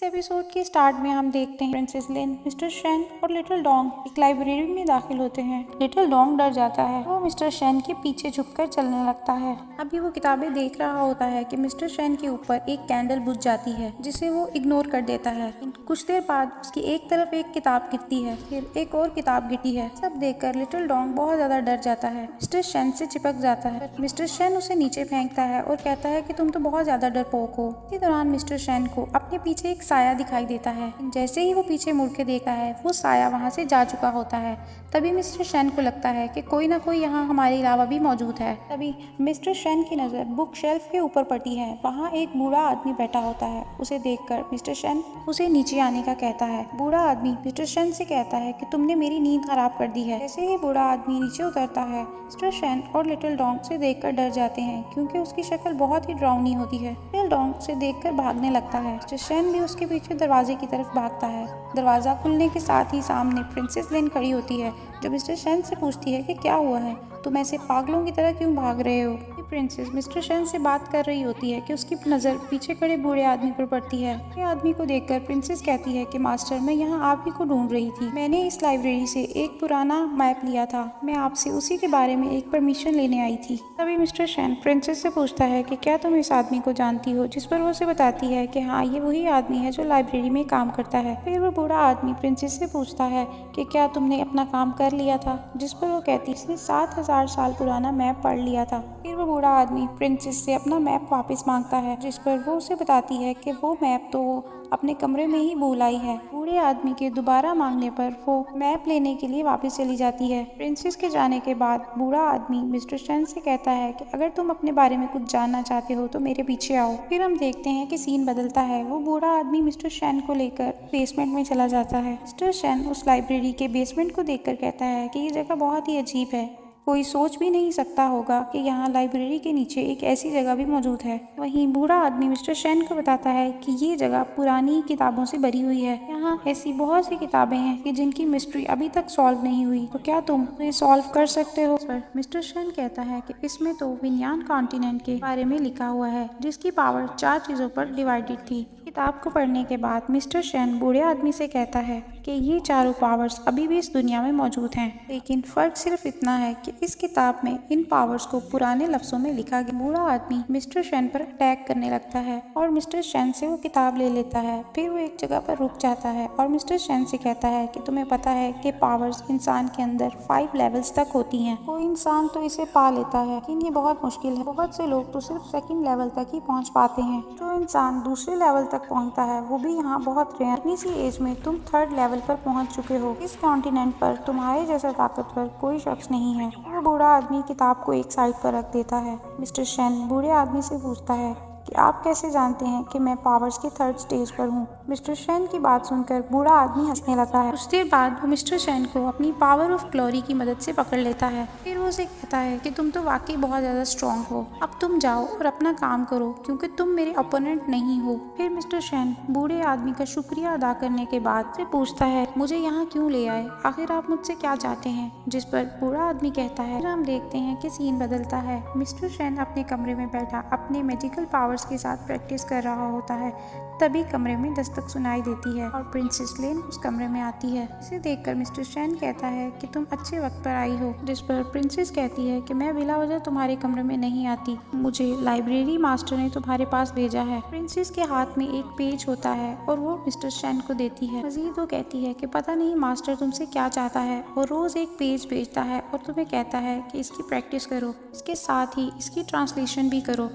Episode के start में हम देखते हैं प्रिंसेस लिन, मिस्टर शेन और लिटिल डॉन्ग एक लाइब्रेरी में दाखिल होते हैं। लिटिल डॉन्ग डर जाता है, वो मिस्टर शेन के पीछे झुककर चलने लगता है। अभी वो किताबें देख रहा होता है कि मिस्टर शेन के ऊपर एक कैंडल बुझ जाती है, जिसे वो इग्नोर कर देता है। कुछ देर बाद उसकी एक तरफ एक किताब गिरती है, फिर एक और किताब गिरती है। सब देखकर लिटिल डॉन्ग बहुत ज्यादा डर जाता है, मिस्टर शेन से चिपक जाता है। मिस्टर शेन उसे नीचे फेंकता है और कहता है कि तुम तो बहुत ज्यादा डरपोक हो। इसी दौरान मिस्टर शेन को अपने पीछे एक साया दिखाई देता है। जैसे ही वो पीछे मुड़ के देखता है, वो साया वहाँ से जा चुका होता है। तभी मिस्टर शेन को लगता है कि कोई ना कोई यहाँ हमारे अलावा भी मौजूद है। तभी मिस्टर शेन की नज़र बुक शेल्फ के ऊपर पड़ती है। वहाँ एक बूढ़ा आदमी बैठा होता है। उसे देखकर मिस्टर शेन उसे नीचे आने का कहता है। बूढ़ा आदमी मिस्टर शेन से कहता है कि तुमने मेरी नींद खराब कर दी है। जैसे ही बूढ़ा आदमी नीचे उतरता है, मिस्टर शेन और लिटिल डॉन्ग उसे देखकर डर जाते हैं, क्योंकि उसकी शक्ल बहुत ही डरावनी होती है। लिटिल डॉन्ग उसे देखकर भागने लगता है। मिस्टर शेन भी उसके पीछे दरवाजे की तरफ भागता है। दरवाजा खुलने के साथ ही सामने प्रिंसेस लिन खड़ी होती है, जो मिस्टर शेन से पूछती है कि क्या हुआ है, तुम ऐसे पागलों की तरह क्यों भाग रहे हो। प्रिंसेस मिस्टर शेन से बात कर रही होती है कि उसकी नज़र पीछे खड़े बूढ़े आदमी पर पड़ती है। बूढ़े आदमी को देखकर प्रिंसेस कहती है कि मास्टर, मैं यहाँ आप ही को ढूंढ रही थी। मैंने इस लाइब्रेरी से एक पुराना मैप लिया था, मैं आपसे उसी के बारे में एक परमिशन लेने आई थी। तभी मिस्टर शेन प्रिंसेस से पूछता है कि क्या तुम इस आदमी को जानती हो, जिस पर वो उसे बताती है कि हाँ, ये वही आदमी है जो लाइब्रेरी में काम करता है। फिर वो बूढ़ा आदमी प्रिंसेस से पूछता है कि क्या तुमने अपना काम कर लिया था, जिस पर वो कहती है इसने 7000 साल पुराना मैप पढ़ लिया था। फिर वो बूढ़ा आदमी प्रिंसेस से अपना मैप वापस मांगता है, जिस पर वो उसे बताती है कि वो मैप तो वो अपने कमरे में ही भूल आई है। बूढ़े आदमी के दोबारा मांगने पर वो मैप लेने के लिए वापस चली जाती है। प्रिंसेस के जाने के बाद बूढ़ा आदमी मिस्टर शेन से कहता है कि अगर तुम अपने बारे में कुछ जानना चाहते हो तो मेरे पीछे आओ। फिर हम देखते हैं कि सीन बदलता है। वो बूढ़ा आदमी मिस्टर शेन को लेकर बेसमेंट में चला जाता है। मिस्टर शेन उस लाइब्रेरी के बेसमेंट को देखकर कहता है कि ये जगह बहुत ही अजीब है, कोई सोच भी नहीं सकता होगा कि यहाँ लाइब्रेरी के नीचे एक ऐसी जगह भी मौजूद है। वहीं बूढ़ा आदमी मिस्टर शेन को बताता है कि ये जगह पुरानी किताबों से भरी हुई है। यहाँ ऐसी बहुत सी किताबें हैं कि जिनकी मिस्ट्री अभी तक सॉल्व नहीं हुई, तो क्या तुम ये सॉल्व कर सकते हो। पर मिस्टर शेन कहता है कि इसमें तो विन्यान कॉन्टिनेंट के बारे में लिखा हुआ है, जिसकी पावर 4 चीजों पर डिवाइडेड थी। किताब को पढ़ने के बाद मिस्टर शेन बूढ़े आदमी से कहता है कि ये चारों पावर्स अभी भी इस दुनिया में मौजूद हैं, लेकिन फर्क सिर्फ इतना है कि इस किताब में इन पावर्स को पुराने लफ्जों में लिखा गया। बूढ़ा आदमी मिस्टर शेन पर अटैक करने लगता है और मिस्टर शेन से वो किताब ले लेता है। फिर वो एक जगह पर रुक जाता है और मिस्टर शेन से कहता है कि तुम्हें पता है कि पावर्स इंसान के अंदर 5 लेवल्स तक होती हैं। कोई इंसान तो इसे पा लेता है, लेकिन ये बहुत मुश्किल है। बहुत से लोग तो सिर्फ सेकंड लेवल तक ही पहुंच पाते हैं। जो इंसान दूसरे लेवल तक पहुंचता है वो भी यहाँ बहुत रेयर। इतनी सी एज में तुम 3rd लेवल पर पहुंच चुके हो। इस कॉन्टिनेंट पर तुम्हारे जैसा ताकतवर कोई शख्स नहीं है। वो बूढ़ा आदमी किताब को एक साइड पर रख देता है। मिस्टर शेन बूढ़े आदमी से पूछता है कि आप कैसे जानते हैं कि मैं पावर्स के 3rd स्टेज पर हूँ। मिस्टर शेन की बात सुनकर बूढ़ा आदमी हंसने लगता है। कुछ देर बाद वो मिस्टर शेन को अपनी पावर ऑफ ग्लोरी की मदद से पकड़ लेता है। फिर वो उसे कहता है कि तुम तो वाकई बहुत ज्यादा स्ट्रॉन्ग हो, अब तुम जाओ और अपना काम करो, क्योंकि तुम मेरे ओपोनेंट नहीं हो। फिर मिस्टर शेन बूढ़े आदमी का शुक्रिया अदा करने के बाद से पूछता है मुझे यहाँ क्यों ले आए, आखिर आप मुझसे क्या चाहते हैं। जिस पर बूढ़ा आदमी कहता है। फिर हम देखते हैं कि सीन बदलता है। मिस्टर शेन अपने कमरे में बैठा अपने मैजिकल पावर्स के साथ प्रैक्टिस कर रहा होता है। तभी कमरे में दस्तक सुनाई देती है और प्रिंसेस लिन उस कमरे में आती है। इसे देखकर मिस्टर शेन कहता है कि तुम अच्छे वक्त पर आई हो। जिस पर प्रिंसेस कहती है कि मैं बिला वजह तुम्हारे कमरे में नहीं आती, मुझे लाइब्रेरी मास्टर ने तुम्हारे पास भेजा है। प्रिंसेस के हाथ में एक पेज होता है और वो मिस्टर शेन को देती है। मजीद वो कहती है कि पता नहीं मास्टर तुमसे क्या चाहता है, और रोज एक पेज भेजता है और तुम्हें कहता है कि इसकी प्रैक्टिस करो, इसके साथ ही इसकी ट्रांसलेशन भी करो।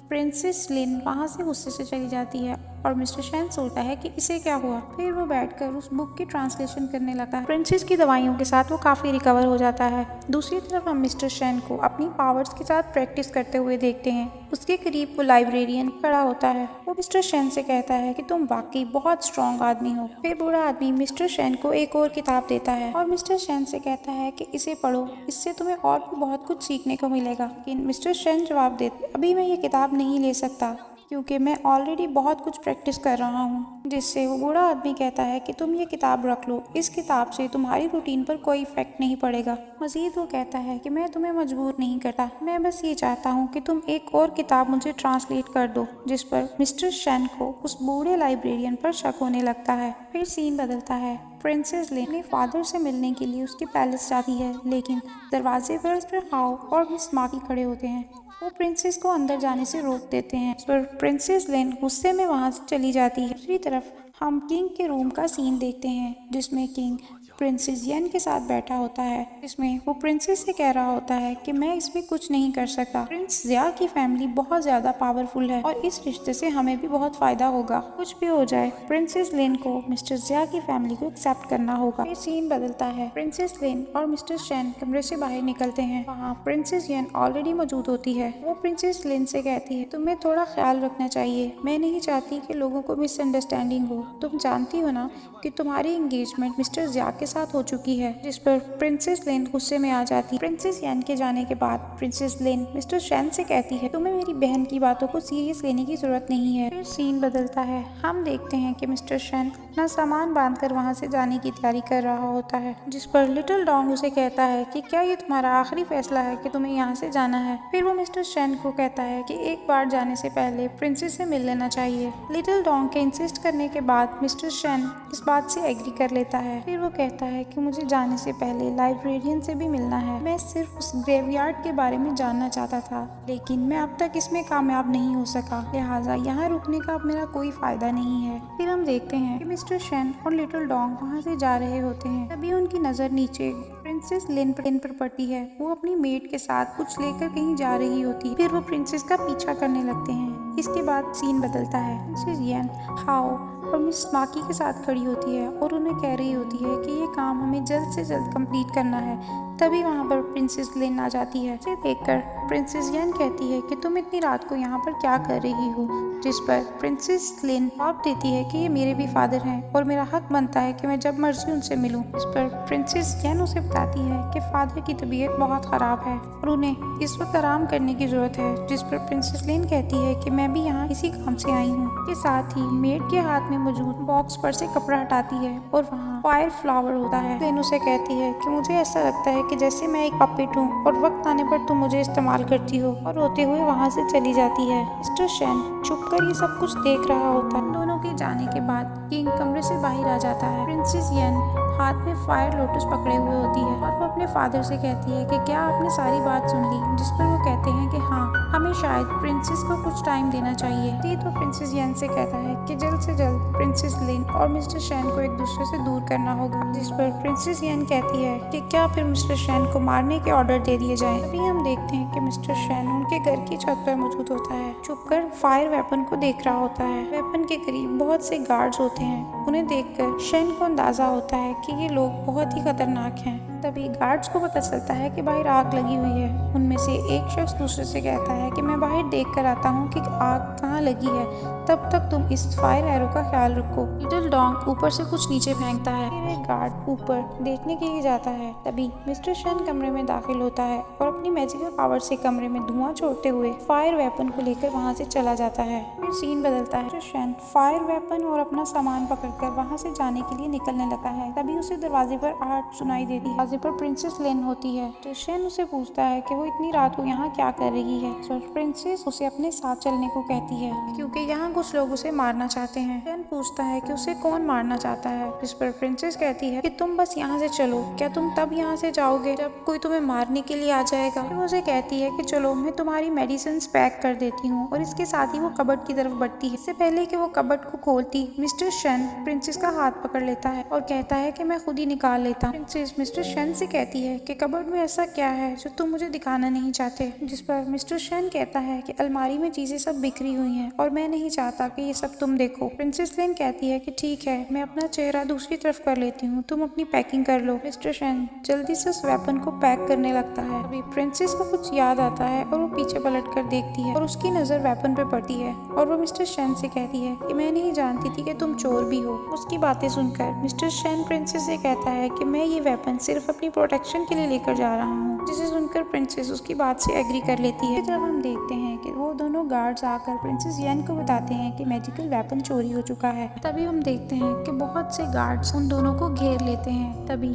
प्रिंसेस लिन वहाँ से गुस्से से चली जाती है और मिस्टर शेन सोचता है कि इसे क्या हुआ। फिर वो बैठकर उस बुक की ट्रांसलेशन करने लगा है। प्रिंसेस की दवाइयों के साथ वो काफ़ी रिकवर हो जाता है। दूसरी तरफ हम मिस्टर शेन को अपनी पावर्स के साथ प्रैक्टिस करते हुए देखते हैं। उसके करीब वो लाइब्रेरियन खड़ा होता है। वो मिस्टर शेन से कहता है कि तुम वाकई बहुत स्ट्रॉन्ग आदमी हो। फिर बूढ़ा आदमी मिस्टर शेन को एक और किताब देता है और मिस्टर शेन से कहता है कि इसे पढ़ो, इससे तुम्हें और भी बहुत कुछ सीखने को मिलेगा। लेकिन मिस्टर शेन जवाब देते, अभी मैं ये किताब नहीं ले सकता, क्योंकि मैं ऑलरेडी बहुत कुछ प्रैक्टिस कर रहा हूँ। जिससे वो बूढ़ा आदमी कहता है कि तुम ये किताब रख लो, इस किताब से तुम्हारी रूटीन पर कोई इफेक्ट नहीं पड़ेगा। मजीद वो कहता है कि मैं तुम्हें मजबूर नहीं करता, मैं बस ये चाहता हूँ कि तुम एक और किताब मुझे ट्रांसलेट कर दो। जिस पर मिस्टर शेन को उस बूढ़े लाइब्रेरियन पर शक होने लगता है। फिर सीन बदलता है। प्रिंसेस लेन अपने फादर से मिलने के लिए उसके पैलेस जाती है, लेकिन दरवाजे पर मिस्टर हाउ और मिस माकी खड़े होते हैं। वो प्रिंसेस को अंदर जाने से रोक देते हैं, पर प्रिंसेस लेन गुस्से में वहां से चली जाती है। दूसरी तरफ हम किंग के रूम का सीन देखते हैं, जिसमें किंग प्रिंसेस येन के साथ बैठा होता है, जिसमें वो प्रिंसेस से कह रहा होता है कि मैं इसमें कुछ नहीं कर सकता। प्रिंस जिया की फैमिली बहुत ज्यादा पावरफुल है और इस रिश्ते से हमें भी बहुत फायदा होगा। कुछ भी हो जाए, प्रिंसेस लेन को मिस्टर जिया की फैमिली को एक्सेप्ट करना होगा। फिर सीन बदलता है। प्रिंसेस लेन और मिस्टर शेन कमरे से बाहर निकलते हैं। वहाँ प्रिंसेस येन ऑलरेडी मौजूद होती है। वो प्रिंसेस लेन से कहती है, तुम्हें थोड़ा ख्याल रखना चाहिए, मैं नहीं चाहती कि लोगों को मिसअंडरस्टैंडिंग हो। तुम जानती हो ना कि तुम्हारी एंगेजमेंट मिस्टर जिया के साथ हो चुकी है। जिस पर प्रिंसेस लेन गुस्से में आ जाती है। प्रिंसेस येन के जाने के बाद प्रिंसेस लेन मिस्टर शेन से कहती है, तुम्हें मेरी बहन की बातों को सीरियस लेने की जरूरत नहीं है। फिर सीन बदलता है। हम देखते हैं कि मिस्टर शेन अपना सामान बांधकर वहाँ से जाने की तैयारी कर रहा होता है, जिस पर लिटिल डॉग उसे कहता है कि क्या ये तुम्हारा आखिरी फैसला है कि तुम्हें यहाँ से जाना है। फिर वो मिस्टर शेन को कहता है कि एक बार जाने से पहले प्रिंसेस से मिल लेना चाहिए। लिटिल डॉग के इंसिस्ट करने के बाद मिस्टर शेन इस बात से एग्री कर लेता है। फिर वो कहता है कि मुझे जाने से पहले लाइब्रेरियन से भी मिलना है। मैं सिर्फ उस ग्रेवयार्ड के बारे में जानना चाहता था, लेकिन मैं अब तक इसमें कामयाब नहीं हो सका, लिहाजा यहाँ रुकने का अब मेरा कोई फायदा नहीं है। फिर हम देखते हैं कि मिस्टर शेन और लिटिल डॉग वहाँ से जा रहे होते हैं। तभी उनकी नजर नीचे प्रिंसेस लेन पर पड़ती है। वो अपनी मेड के साथ कुछ लेकर कहीं जा रही होती है। फिर वो प्रिंसेस का पीछा करने लगते हैं। इसके बाद सीन बदलता है। प्रिंसेस येन, हाओ और मिस माकी के साथ खड़ी होती है और उन्हें कह रही होती है कि ये काम हमें जल्द से जल्द कंप्लीट करना है। तभी वहाँ पर प्रिंसेस लेन आ जाती है। इसे देखकर प्रिंसेस येन कहती है कि तुम इतनी रात को यहाँ पर क्या कर रही हो। जिस पर प्रिंसेस लेन जवाब देती है कि ये मेरे भी फादर हैं और मेरा हक बनता है कि मैं जब मर्जी उनसे मिलूं। इस पर प्रिंसेस येन उसे बताती है कि फादर की तबीयत बहुत खराब है और उन्हें इस वक्त आराम करने की जरूरत है। जिस पर प्रिंसेस लेन कहती है कि मैं भी यहाँ इसी काम से आई हूँ। के साथ ही मेड के हाथ में मौजूद बॉक्स पर से कपड़ा हटाती है और वहाँ फायर फ्लावर होता है। लेन उसे कहती है कि मुझे ऐसा लगता है कि जैसे मैं एक पपेट हूँ और वक्त आने पर तुम मुझे इस्तेमाल करती हो, और रोते हुए वहाँ से चली जाती है। मिस्टर शेन चुप कर ये सब कुछ देख रहा होता है। दोनों के जाने के बाद किंग कमरे से बाहर आ जाता है। प्रिंसेस येन हाथ में फायर लोटस पकड़े हुए होती है और वो अपने फादर से कहती है कि क्या आपने सारी बात सुन ली। जिस पर वो कहते हैं कि हाँ, हमें शायद प्रिंसेस को कुछ टाइम देना चाहिए। ये तो प्रिंसेस येन से कहता है कि जल्द से जल्द प्रिंसेस लेन और मिस्टर शेन को एक दूसरे से दूर करना होगा। जिस पर प्रिंसेस येन कहती है कि क्या फिर मिस्टर शेन को मारने के ऑर्डर दे दिए जाए। तभी हम देखते हैं कि मिस्टर शेन उनके घर की छत पर मौजूद होता है, छुपकर फायर वेपन को देख रहा होता है। वेपन के करीब बहुत से गार्ड्स होते हैं। उन्हें देखकर शेन को अंदाजा होता है कि ये लोग बहुत ही खतरनाक हैं। तभी गार्ड्स को पता चलता है कि बाहर आग लगी हुई है। उनमें से एक शख्स दूसरे से कहता है कि मैं बाहर देख कर आता हूँ कि आग कहाँ लगी है, तब तक तुम इस फायर एरो का ख्याल रखो। लिटिल डॉग ऊपर से कुछ नीचे फेंकता है। फिर एक गार्ड ऊपर देखने के लिए जाता है। तभी मिस्टर शेन कमरे में दाखिल होता है और अपनी मैजिकल पावर से कमरे में धुआं छोड़ते हुए फायर वेपन को लेकर वहाँ से चला जाता है। फिर सीन बदलता है। मिस्टर शेन फायर वेपन और अपना सामान पकड़कर वहाँ से जाने के लिए निकलने लगा है। तभी उसे दरवाजे पर आहट सुनाई देती है। दरवाजे पर प्रिंसेस लेन होती है। तो शेन उसे पूछता है कि वो इतनी रात को यहाँ क्या कर रही है। तो प्रिंसेस उसे अपने साथ चलने को कहती है क्योंकि यहाँ कुछ लोग उसे मारना चाहते हैं। शेन पूछता है कि उसे कौन मारना चाहता है। जिस पर प्रिंसेस कहती है कि तुम बस यहाँ से चलो, क्या तुम तब यहाँ से जाओगे जब कोई तुम्हें मारने के लिए आ जाएगा। फिर वो उसे कहती है कि चलो मैं तुम्हारी मेडिसिन पैक कर देती हूँ, और इसके साथ ही वो कबर्ड की तरफ बढ़ती है। इससे पहले कि वो कबर्ड को खोलती, मिस्टर शेन प्रिंसेस का हाथ पकड़ लेता है और कहता है कि मैं खुद ही निकाल लेता हूँ। प्रिंसेस मिस्टर शेन से कहती है कि कबर्ड में ऐसा क्या है जो तुम मुझे दिखाना नहीं चाहते। जिस पर मिस्टर शेन कहता है कि अलमारी में चीजें सब बिखरी हुई हैं और मैं नहीं चाहता कि ये सब तुम देखो। प्रिंसेस लेन कहती है कि ठीक है, मैं अपना चेहरा दूसरी तरफ कर लेती हूँ, तुम अपनी पैकिंग कर लो। मिस्टर शेन जल्दी से उस वेपन को पैक करने लगता है। अभी प्रिंसेस को कुछ याद आता है और वो पीछे पलट कर देखती है और उसकी नजर वेपन पे पड़ती है और वो मिस्टर शेन से कहती है कि मैं नहीं जानती थी कि तुम चोर भी हो। उसकी बातें सुनकर मिस्टर शेन प्रिंसेस से कहता है कि मैं ये वेपन सिर्फ सिर्फ अपनी प्रोटेक्शन के लिए लेकर जा रहा हूँ, जिसे सुनकर प्रिंसेस उसकी बात से एग्री कर लेती है। जब हम देखते हैं कि वो दोनों गार्ड्स आकर प्रिंसेस येन को बताते हैं कि मैजिकल वेपन चोरी हो चुका है। तभी हम देखते हैं कि बहुत से गार्ड्स उन दोनों को घेर लेते हैं। तभी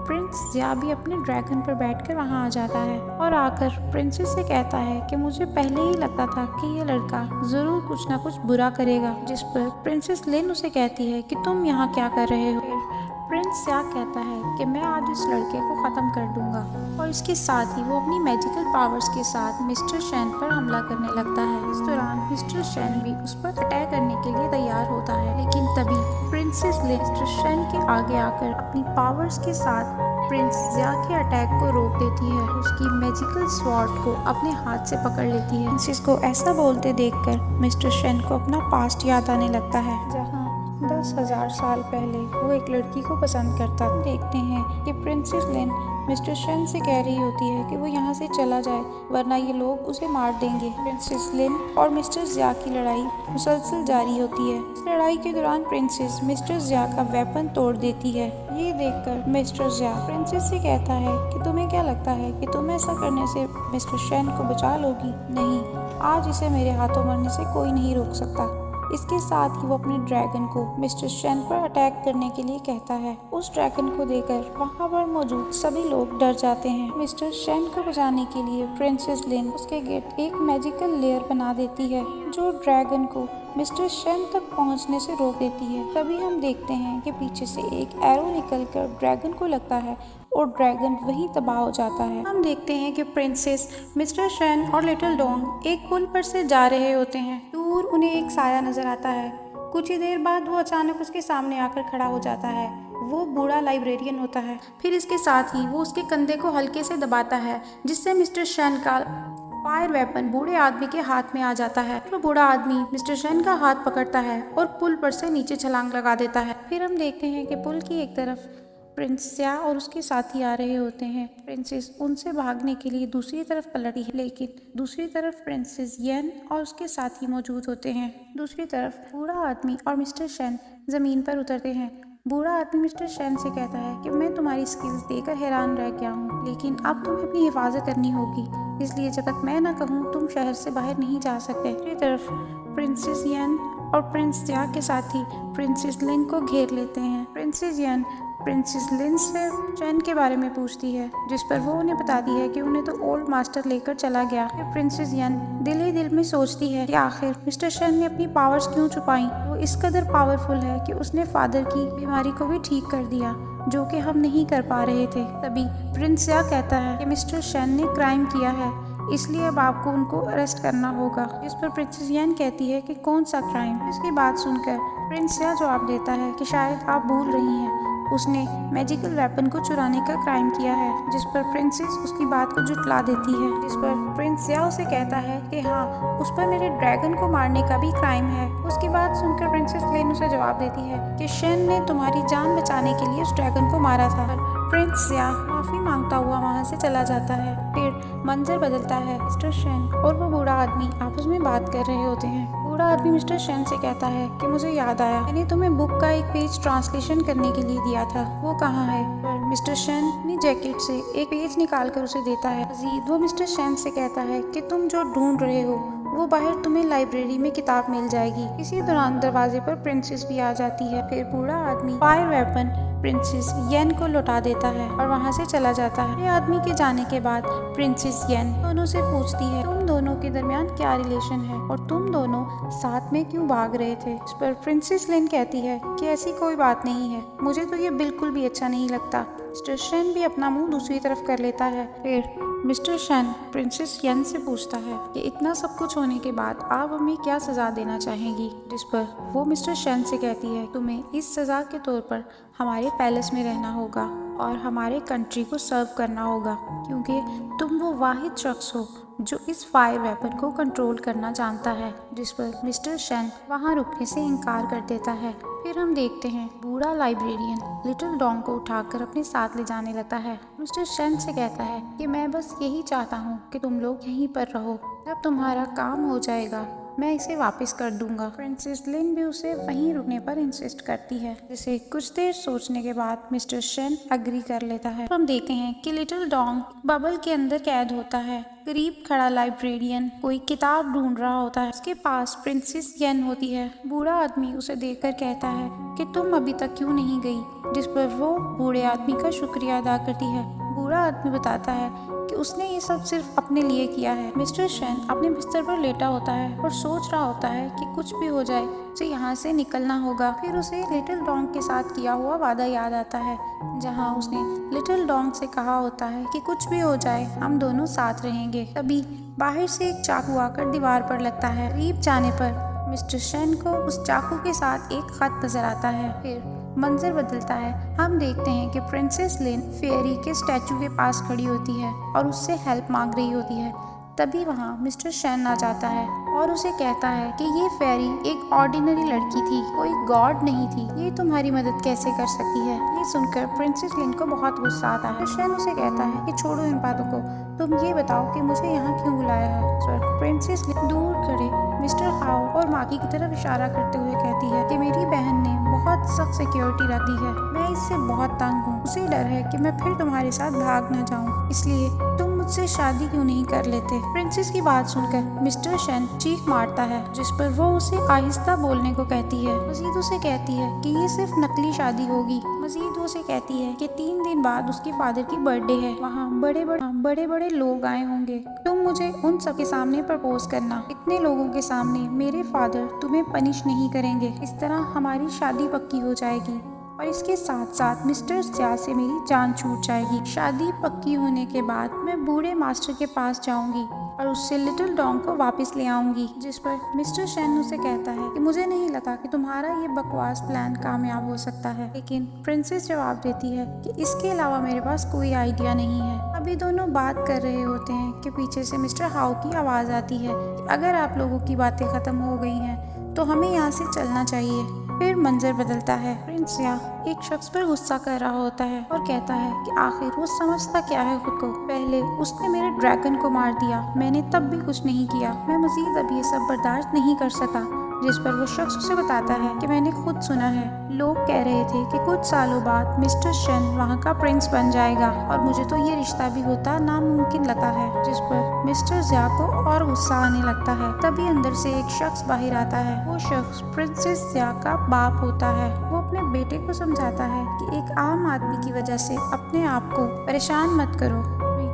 प्रिंस जिया भी अपने ड्रैगन पर बैठकर वहां आ जाता है और आकर प्रिंसेस से कहता है कि मुझे पहले ही लगता था कि ये लड़का जरूर कुछ ना कुछ बुरा करेगा। जिस पर प्रिंसेस लिन उसे कहती है कि तुम यहाँ क्या कर रहे हो। प्रिंस जिया कहता है कि मैं आज इस लड़के को ख़त्म कर दूंगा और इसके साथ ही वो अपनी मैजिकल पावर्स के साथ मिस्टर शेन पर हमला करने लगता है। इस दौरान मिस्टर शेन भी उस पर अटैक करने के लिए तैयार होता है, लेकिन तभी प्रिंसेस लिन मिस्टर शेन के आगे आकर अपनी पावर्स के साथ प्रिंस जिया के अटैक को रोक देती है। उसकी मैजिकल स्वॉर्ड को अपने हाथ से पकड़ लेती है। प्रिंसेस को ऐसा बोलते देखकर मिस्टर शेन को अपना पास्ट याद आने लगता है, जहाँ 10,000 साल पहले वो एक लड़की को पसंद करता। देखते हैं कि प्रिंसेस लिन मिस्टर शेन से कह रही होती है कि वो यहाँ से चला जाए वरना ये लोग उसे मार देंगे। प्रिंसेस लिन और मिस्टर जिया की लड़ाई मुसलसल जारी होती है। इस लड़ाई के दौरान प्रिंसेस मिस्टर जिया का वेपन तोड़ देती है। ये देखकर मिस्टर जिया प्रिंसेस से कहता है कि तुम्हें क्या लगता है कि तुम ऐसा करने से मिस्टर शेन को बचा लोगी? नहीं, आज इसे मेरे हाथों मरने से कोई नहीं रोक सकता। इसके साथ ही वो अपने ड्रैगन को मिस्टर शेन पर अटैक करने के लिए कहता है। उस ड्रैगन को देखकर वहाँ पर मौजूद सभी लोग डर जाते हैं। मिस्टर शेन को बचाने के लिए प्रिंसेस लिन उसके गिर्द एक मैजिकल लेयर बना देती है जो ड्रैगन को मिस्टर शेन तक पहुंचने से रोक देती है। तभी हम देखते हैं कि पीछे से एक एरो निकलकर ड्रैगन को लगता है और ड्रैगन वहीं तबाह हो जाता है। हम देखते हैं कि प्रिंसेस, मिस्टर शेन और लिटिल डोंग एक पुल पर से जा रहे होते हैं। दूर उन्हें एक साया नजर आता है। कुछ ही देर बाद वो अचानक उसके सामने आकर खड़ा हो जाता है। वो बूढ़ा लाइब्रेरियन होता है। फिर इसके साथ ही वो उसके कंधे को हल्के से दबाता है, जिससे मिस्टर शेन का फायर वेपन बूढ़े आदमी के हाथ में आ जाता है। वो बूढ़ा आदमी मिस्टर शेन का हाथ पकड़ता है और पुल पर से नीचे छलांग लगा देता है। फिर हम देखते हैं कि पुल की एक तरफ प्रिंस जिया और उसके साथी आ रहे होते हैं। प्रिंसेस उनसे भागने के लिए दूसरी तरफ पलटी है, लेकिन दूसरी तरफ प्रिंसेस येन और उसके साथी मौजूद होते हैं। दूसरी तरफ बूढ़ा आदमी और मिस्टर शेन जमीन पर उतरते हैं। बूढ़ा आदमी मिस्टर शेन से कहता है कि मैं तुम्हारी स्किल्स देखकर हैरान रह गया हूँ, लेकिन अब तुम्हें अपनी हिफाजत करनी होगी, इसलिए जब तक मैं ना कहूँ तुम शहर से बाहर नहीं जा सकते। दूसरी तरफ प्रिंसेस येन और प्रिंस जिया के साथी प्रिंसेस लिन को घेर लेते हैं। प्रिंसेस येन प्रिंसेस लिन से शेन के बारे में पूछती है, जिस पर वो उन्हें बताती है कि उन्हें तो ओल्ड मास्टर लेकर चला गया। फिर प्रिंसेस येन दिल ही दिल में सोचती है कि आखिर मिस्टर शेन ने अपनी पावर्स क्यों छुपाई। वो इस कदर पावरफुल है कि उसने फादर की बीमारी को भी ठीक कर दिया, जो कि हम नहीं कर पा रहे थे। तभी प्रिंस जिया कहता है कि मिस्टर शेन ने क्राइम किया है, इसलिए अब आपको उनको अरेस्ट करना होगा। जिस पर प्रिंसेस येन कहती है कि कौन सा क्राइम। इसकी बात सुनकर प्रिंस जिया जवाब देता है कि शायद आप भूल रही हैं, उसने मैजिकल वेपन को चुराने का क्राइम किया है। जिस पर प्रिंसेस उसकी बात को जुटला देती है। जिस पर प्रिंस जिया उसे कहता है कि हाँ, उस पर मेरे ड्रैगन को मारने का भी क्राइम है। उसकी बात सुनकर प्रिंसेस लिन उसे जवाब देती है कि शेन ने तुम्हारी जान बचाने के लिए उस ड्रैगन को मारा था। प्रिंस जिया माफी मांगता हुआ वहाँ से चला जाता है। फिर मंजर बदलता है। मिस्टर शेन और वो बूढ़ा आदमी आपस में बात कर रहे होते हैं। बूढ़ा आदमी मिस्टर शेन से कहता है कि मुझे याद आया, मैंने तुम्हें बुक का एक पेज ट्रांसलेशन करने के लिए दिया था, वो कहाँ है? पर मिस्टर शेन अपनी जैकेट से एक पेज निकाल कर उसे देता है। मजीद वो मिस्टर शेन से कहता है कि तुम जो ढूंढ रहे हो वो बाहर तुम्हें लाइब्रेरी में किताब मिल जाएगी। इसी दौरान दरवाजे पर प्रिंसेस भी आ जाती है। फिर बूढ़ा आदमी फायर वेपन प्रिंसेस येन को लौटा देता है और वहाँ से चला जाता है। ये आदमी के जाने के बाद प्रिंसेस येन दोनों से पूछती है तुम दोनों के दरमियान क्या रिलेशन है और तुम दोनों साथ में क्यों भाग रहे थे। इस पर प्रिंसेस लिन कहती है कि ऐसी कोई बात नहीं है, मुझे तो ये बिल्कुल भी अच्छा नहीं लगता। मिस्टर शेन भी अपना मुंह दूसरी तरफ कर लेता है। फिर मिस्टर शेन प्रिंसेस येन से पूछता है कि इतना सब कुछ होने के बाद आप हमें क्या सजा देना चाहेंगी। जिस पर वो मिस्टर शेन से कहती है तुम्हें इस सजा के तौर पर हमारे पैलेस में रहना होगा और हमारे कंट्री को सर्व करना होगा, क्योंकि तुम वो वाहिद शख्स हो जो इस फायर वेपन को कंट्रोल करना जानता है। जिस पर मिस्टर शेन वहाँ रुकने से इनकार कर देता है। फिर हम देखते हैं बूढ़ा लाइब्रेरियन लिटिल डोंग को उठाकर अपने साथ ले जाने लगता है। मिस्टर शेन से कहता है कि मैं बस यही चाहता हूँ कि तुम लोग यहीं पर रहो, जब तुम्हारा काम हो जाएगा मैं इसे वापस कर दूंगा। प्रिंसेस लिन भी उसे वहीं रुकने पर इंसिस्ट करती है, जिसे कुछ देर सोचने के बाद मिस्टर शेन अग्री कर लेता है। तो हम देखते हैं कि लिटिल डॉग बबल के अंदर कैद होता है। करीब खड़ा लाइब्रेरियन कोई किताब ढूंढ रहा होता है। उसके पास प्रिंसेस येन होती है। बूढ़ा आदमी उसे देखकर कहता है कि तुम अभी तक क्यों नहीं गई, जिस पर वो बूढ़े आदमी का शुक्रिया अदा करती है। बूढ़ा आदमी बताता है कि उसने ये सब सिर्फ अपने लिए किया है। मिस्टर शेन अपने बिस्तर पर लेटा होता है और सोच रहा होता है कि कुछ भी हो जाए उसे यहाँ से निकलना होगा। फिर उसे लिटिल डॉग के साथ किया हुआ वादा याद आता है, जहाँ उसने लिटिल डॉग से कहा होता है कि कुछ भी हो जाए हम दोनों साथ रहेंगे। तभी बाहर से एक चाकू आकर दीवार पर लगता है। करीब जाने पर मिस्टर शेन को उस चाकू के साथ एक खत नजर आता है। फिर मंजर बदलता है। हम देखते हैं कि प्रिंसेस लिन फेयरी के स्टैचू के पास खड़ी होती है और उससे हेल्प मांग रही होती है। तभी वहाँ मिस्टर शेन आ जाता है और उसे कहता है कि ये फेयरी एक ऑर्डिनरी लड़की थी, कोई गॉड नहीं थी। ये तुम्हारी मदद कैसे कर सकती है? ये सुनकर प्रिंसेस लिन को बहुत गुस्सा आता है। शेन उसे कहता है कि छोड़ो इन बातों को, तुम ये बताओ कि मुझे यहाँ क्यों बुलाया है। सर प्रिंसेस लिन दूर खड़े मिस्टर हाउ और माकी की तरफ इशारा करते हुए कहती है कि मेरी बहन ने बहुत सख्त सिक्योरिटी रख दी है, मैं इससे बहुत तंग हूँ। उसे डर है कि मैं फिर तुम्हारे साथ भाग न जाऊँ, इसलिए तुम मुझसे शादी क्यों नहीं कर लेते? प्रिंसेस की बात सुनकर मिस्टर शेन चीख मारता है, जिस पर वो उसे आहिस्ता बोलने को कहती है। मजीद उसे कहती है कि ये सिर्फ नकली शादी होगी। मजीद वो उसे कहती है कि 3 दिन बाद उसके फादर की बर्थडे है, वहाँ बड़े बड़े लोग आए होंगे, तुम मुझे उन सबके सामने प्रपोज करना। इतने लोगों के सामने मेरे फादर तुम्हें पनिश नहीं करेंगे, इस तरह हमारी शादी पक्की हो जाएगी और इसके साथ साथ मिस्टर ज्या से मेरी जान छूट जाएगी। शादी पक्की होने के बाद मैं बूढ़े मास्टर के पास जाऊंगी और उससे लिटिल डॉग को वापस ले आऊंगी। जिस पर मिस्टर शेन उसे कहता है कि मुझे नहीं लगा कि तुम्हारा ये बकवास प्लान कामयाब हो सकता है। लेकिन प्रिंसेस जवाब देती है कि इसके अलावा मेरे पास कोई आइडिया नहीं है। अभी दोनों बात कर रहे होते हैं कि पीछे से मिस्टर हाउ की आवाज आती है कि अगर आप लोगों की बातें खत्म हो गई हैं तो हमें यहाँ से चलना चाहिए। फिर मंजर बदलता है। प्रिंस या एक शख्स पर गुस्सा कर रहा होता है और कहता है कि आखिर वो समझता क्या है खुद को। पहले उसने मेरे ड्रैगन को मार दिया, मैंने तब भी कुछ नहीं किया। मैं मजीद अब ये सब बर्दाश्त नहीं कर सका। जिस पर वो शख्स उसे बताता है कि मैंने खुद सुना है, लोग कह रहे थे कि कुछ सालों बाद मिस्टर शेन वहाँ का प्रिंस बन जाएगा और मुझे तो ये रिश्ता भी होता नामुमकिन लगता है। जिस पर मिस्टर ज्या को और गुस्सा आने लगता है। तभी अंदर से एक शख्स बाहर आता है। वो शख्स प्रिंसेस ज्या का बाप होता है। वो अपने बेटे को समझाता है कि एक आम आदमी की वजह से अपने आप को परेशान मत करो।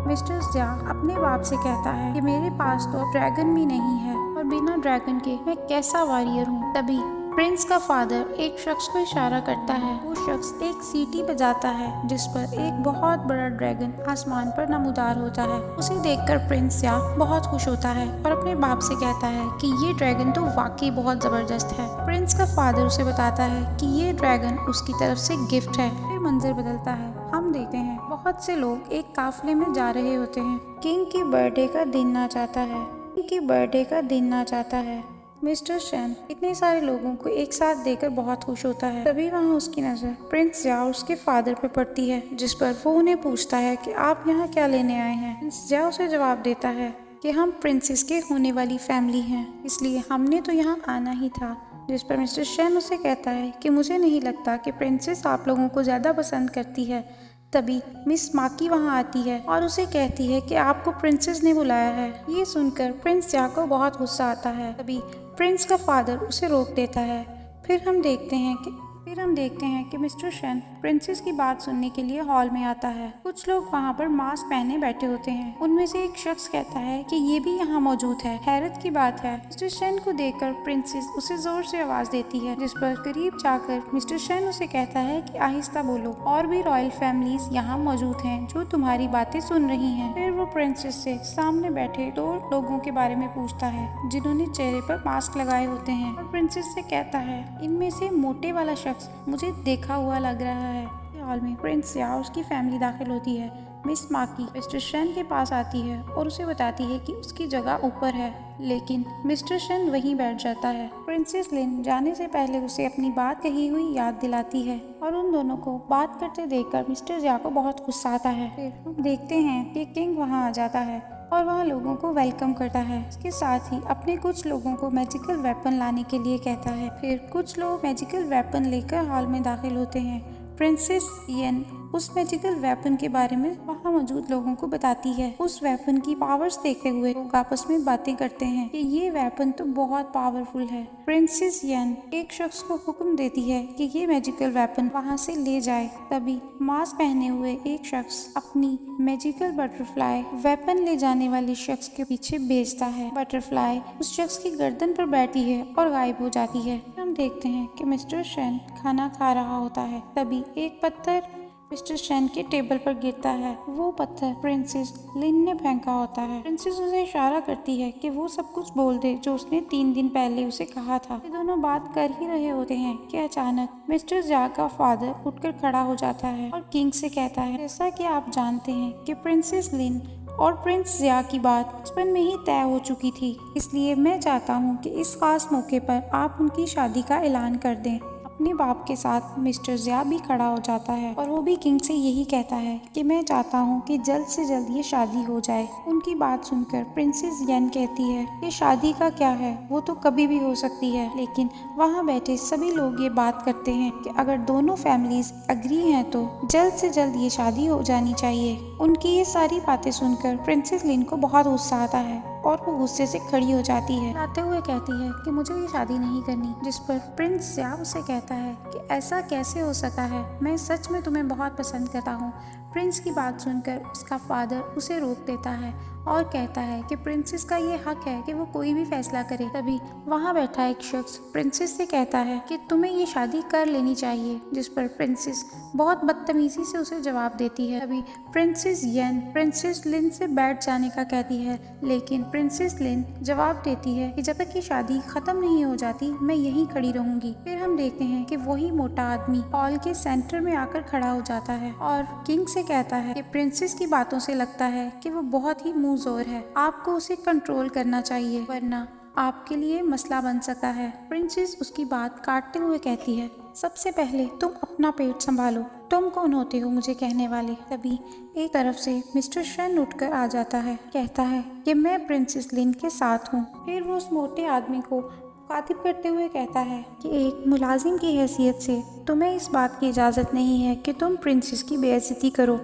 मिस्टर ज्या अपने बाप से कहता है कि मेरे पास तो ड्रैगन भी नहीं है और बिना ड्रैगन के मैं कैसा वॉरियर हूँ। तभी प्रिंस का फादर एक शख्स को इशारा करता है। वो शख्स एक सीटी बजाता है, जिस पर एक बहुत बड़ा ड्रैगन आसमान पर नमूदार होता है। उसे देखकर प्रिंस या बहुत खुश होता है और अपने बाप से कहता है कि ये ड्रैगन तो वाकई बहुत जबरदस्त है। प्रिंस का फादर उसे बताता है कि ये ड्रैगन उसकी तरफ से गिफ्ट है। फिर मंजर बदलता है। हम देखते हैं बहुत से लोग एक काफले में जा रहे होते हैं। किंग की बर्थडे का दिन आ जाता है। किंग की बर्थडे का दिन आ जाता है। मिस्टर शेन इतने सारे लोगों को एक साथ देखकर बहुत खुश होता है। तभी वहाँ उसकी नजर प्रिंस ज्या और उसके फादर पर पड़ती है, जिस पर वो उन्हें पूछता है कि आप यहाँ क्या लेने आए हैं। प्रिंस ज्या उसे जवाब देता है कि हम प्रिंसेस के होने वाली फैमिली हैं, इसलिए हमने तो यहाँ आना ही था। जिस पर मिस्टर शेन उसे कहता है कि मुझे नहीं लगता कि प्रिंसेस आप लोगों को ज़्यादा पसंद करती है। तभी मिस माकी वहाँ आती है और उसे कहती है कि आपको प्रिंसेस ने बुलाया है। ये सुनकर प्रिंस ज्या को बहुत गुस्सा आता है। तभी प्रिंस का फादर उसे रोक देता है। फिर हम देखते हैं कि मिस्टर शेन प्रिंसेस की बात सुनने के लिए हॉल में आता है। कुछ लोग वहाँ पर मास्क पहने बैठे होते हैं। उनमें से एक शख्स कहता है कि ये भी यहाँ मौजूद है। हैरत की बात है, मिस्टर शेन को देखकर प्रिंसेस उसे जोर से आवाज देती है, जिस पर करीब जाकर मिस्टर शेन उसे कहता है कि आहिस्ता बोलो, और भी रॉयल फैमिलीज यहाँ मौजूद हैं जो तुम्हारी बातें सुन रही हैं। फिर वो प्रिंसेस से सामने बैठे 2 लोगों के बारे में पूछता है जिन्होंने चेहरे पर मास्क लगाए होते हैं और प्रिंसेस से कहता है इनमें से मोटे वाला शख्स मुझे देखा हुआ लग रहा है। हॉल में प्रिंस या उसकी फैमिली दाखिल होती है। मिस माकी मिस्टर शेन के पास आती है और उसे बताती है कि उसकी जगह ऊपर है, लेकिन मिस्टर शेन वहीं बैठ जाता है। प्रिंसेस लिन जाने से पहले उसे अपनी बात कही हुई याद दिलाती है और उन दोनों को बात करते देखकर मिस्टर ज्या को बहुत गुस्सा आता है। फिर हम देखते हैं कि किंग वहां आ जाता है और वहाँ लोगों को वेलकम करता है। इसके साथ ही अपने कुछ लोगों को मैजिकल वेपन लाने के लिए कहता है। फिर कुछ लोग मैजिकल वेपन लेकर हॉल में दाखिल होते हैं। प्रिंसेस यन उस मैजिकल वेपन के बारे में वहाँ मौजूद लोगों को बताती है। उस वेपन की पावर्स देखते हुए लोग आपस में बातें करते हैं कि ये वेपन तो बहुत पावरफुल है। प्रिंसेस यन एक शख्स को हुक्म देती है कि ये मैजिकल वेपन वहाँ से ले जाए। तभी मास्क पहने हुए एक शख्स अपनी मैजिकल बटरफ्लाई वेपन ले जाने वाले शख्स के पीछे भेजता है। बटरफ्लाई उस शख्स की गर्दन पर बैठी है और गायब हो जाती है। हम देखते हैं कि मिस्टर शेन खाना खा रहा होता है। तभी एक पत्थर मिस्टर शेन के टेबल पर गिरता है। वो पत्थर प्रिंसेस लिन ने फेंका होता है। प्रिंसेस उसे इशारा करती है कि वो सब कुछ बोल दे जो उसने 3 दिन पहले उसे कहा था। ये दोनों बात कर ही रहे होते हैं कि अचानक मिस्टर जिया का फादर उठकर खड़ा हो जाता है और किंग से कहता है, जैसा कि आप जानते हैं कि प्रिंसेस लिन और प्रिंस जिया की बात बचपन में ही तय हो चुकी थी, इसलिए मैं चाहता हूँ कि इस खास मौके पर आप उनकी शादी का ऐलान कर दें। अपने बाप के साथ मिस्टर जिया भी खड़ा हो जाता है और वो भी किंग से यही कहता है कि मैं चाहता हूँ कि जल्द से जल्द ये शादी हो जाए। उनकी बात सुनकर प्रिंसेस यन कहती है कि शादी का क्या है, वो तो कभी भी हो सकती है। लेकिन वहाँ बैठे सभी लोग ये बात करते हैं कि अगर दोनों फैमिलीज एग्री हैं तो जल्द से जल्द ये शादी हो जानी चाहिए। उनकी ये सारी बातें सुनकर प्रिंसेस लिन को बहुत गुस्सा आता है और वो गुस्से से खड़ी हो जाती है, लाते हुए कहती है कि मुझे ये शादी नहीं करनी। जिस पर प्रिंस जिया उसे कहता है कि ऐसा कैसे हो सकता है, मैं सच में तुम्हें बहुत पसंद करता हूँ। प्रिंस की बात सुनकर उसका फादर उसे रोक देता है और कहता है कि प्रिंसेस का ये हक है कि वो कोई भी फैसला करे। तभी वहाँ बैठा एक शख्स प्रिंसेस से कहता है कि तुम्हें ये शादी कर लेनी चाहिए। जिस पर प्रिंसेस बहुत बदतमीजी से उसे जवाब देती है। तभी प्रिंसेस यन प्रिंसेस लिन से बैठ जाने का कहती है, लेकिन प्रिंसेस लिन जवाब देती है कि जब तक ये शादी खत्म नहीं हो जाती मैं यहीं खड़ी रहूंगी। फिर हम देखते हैं कि वही मोटा आदमी हॉल के सेंटर में आकर खड़ा हो जाता है और किंग से कहता है कि प्रिंसेस की बातों से लगता है कि वो बहुत ही मुंहजोर है, आपको उसे कंट्रोल करना चाहिए वरना आपके लिए मसला बन सकता है। प्रिंसेस उसकी बात काटते हुए कहती है, सबसे पहले तुम अपना पेट संभालो, तुम कौन होते हो मुझे कहने वाले। तभी एक तरफ से मिस्टर शेन उठकर आ जाता है, कहता है कि मैं प्रिंसेस लिन के साथ हूँ। फिर वो उस मोटे आदमी को मुखातिब करते हुए कहता है कि एक मुलाजिम की हैसियत से तुम्हें इस बात की इजाज़त नहीं है कि तुम प्रिंसेस की बेइज्जती करो।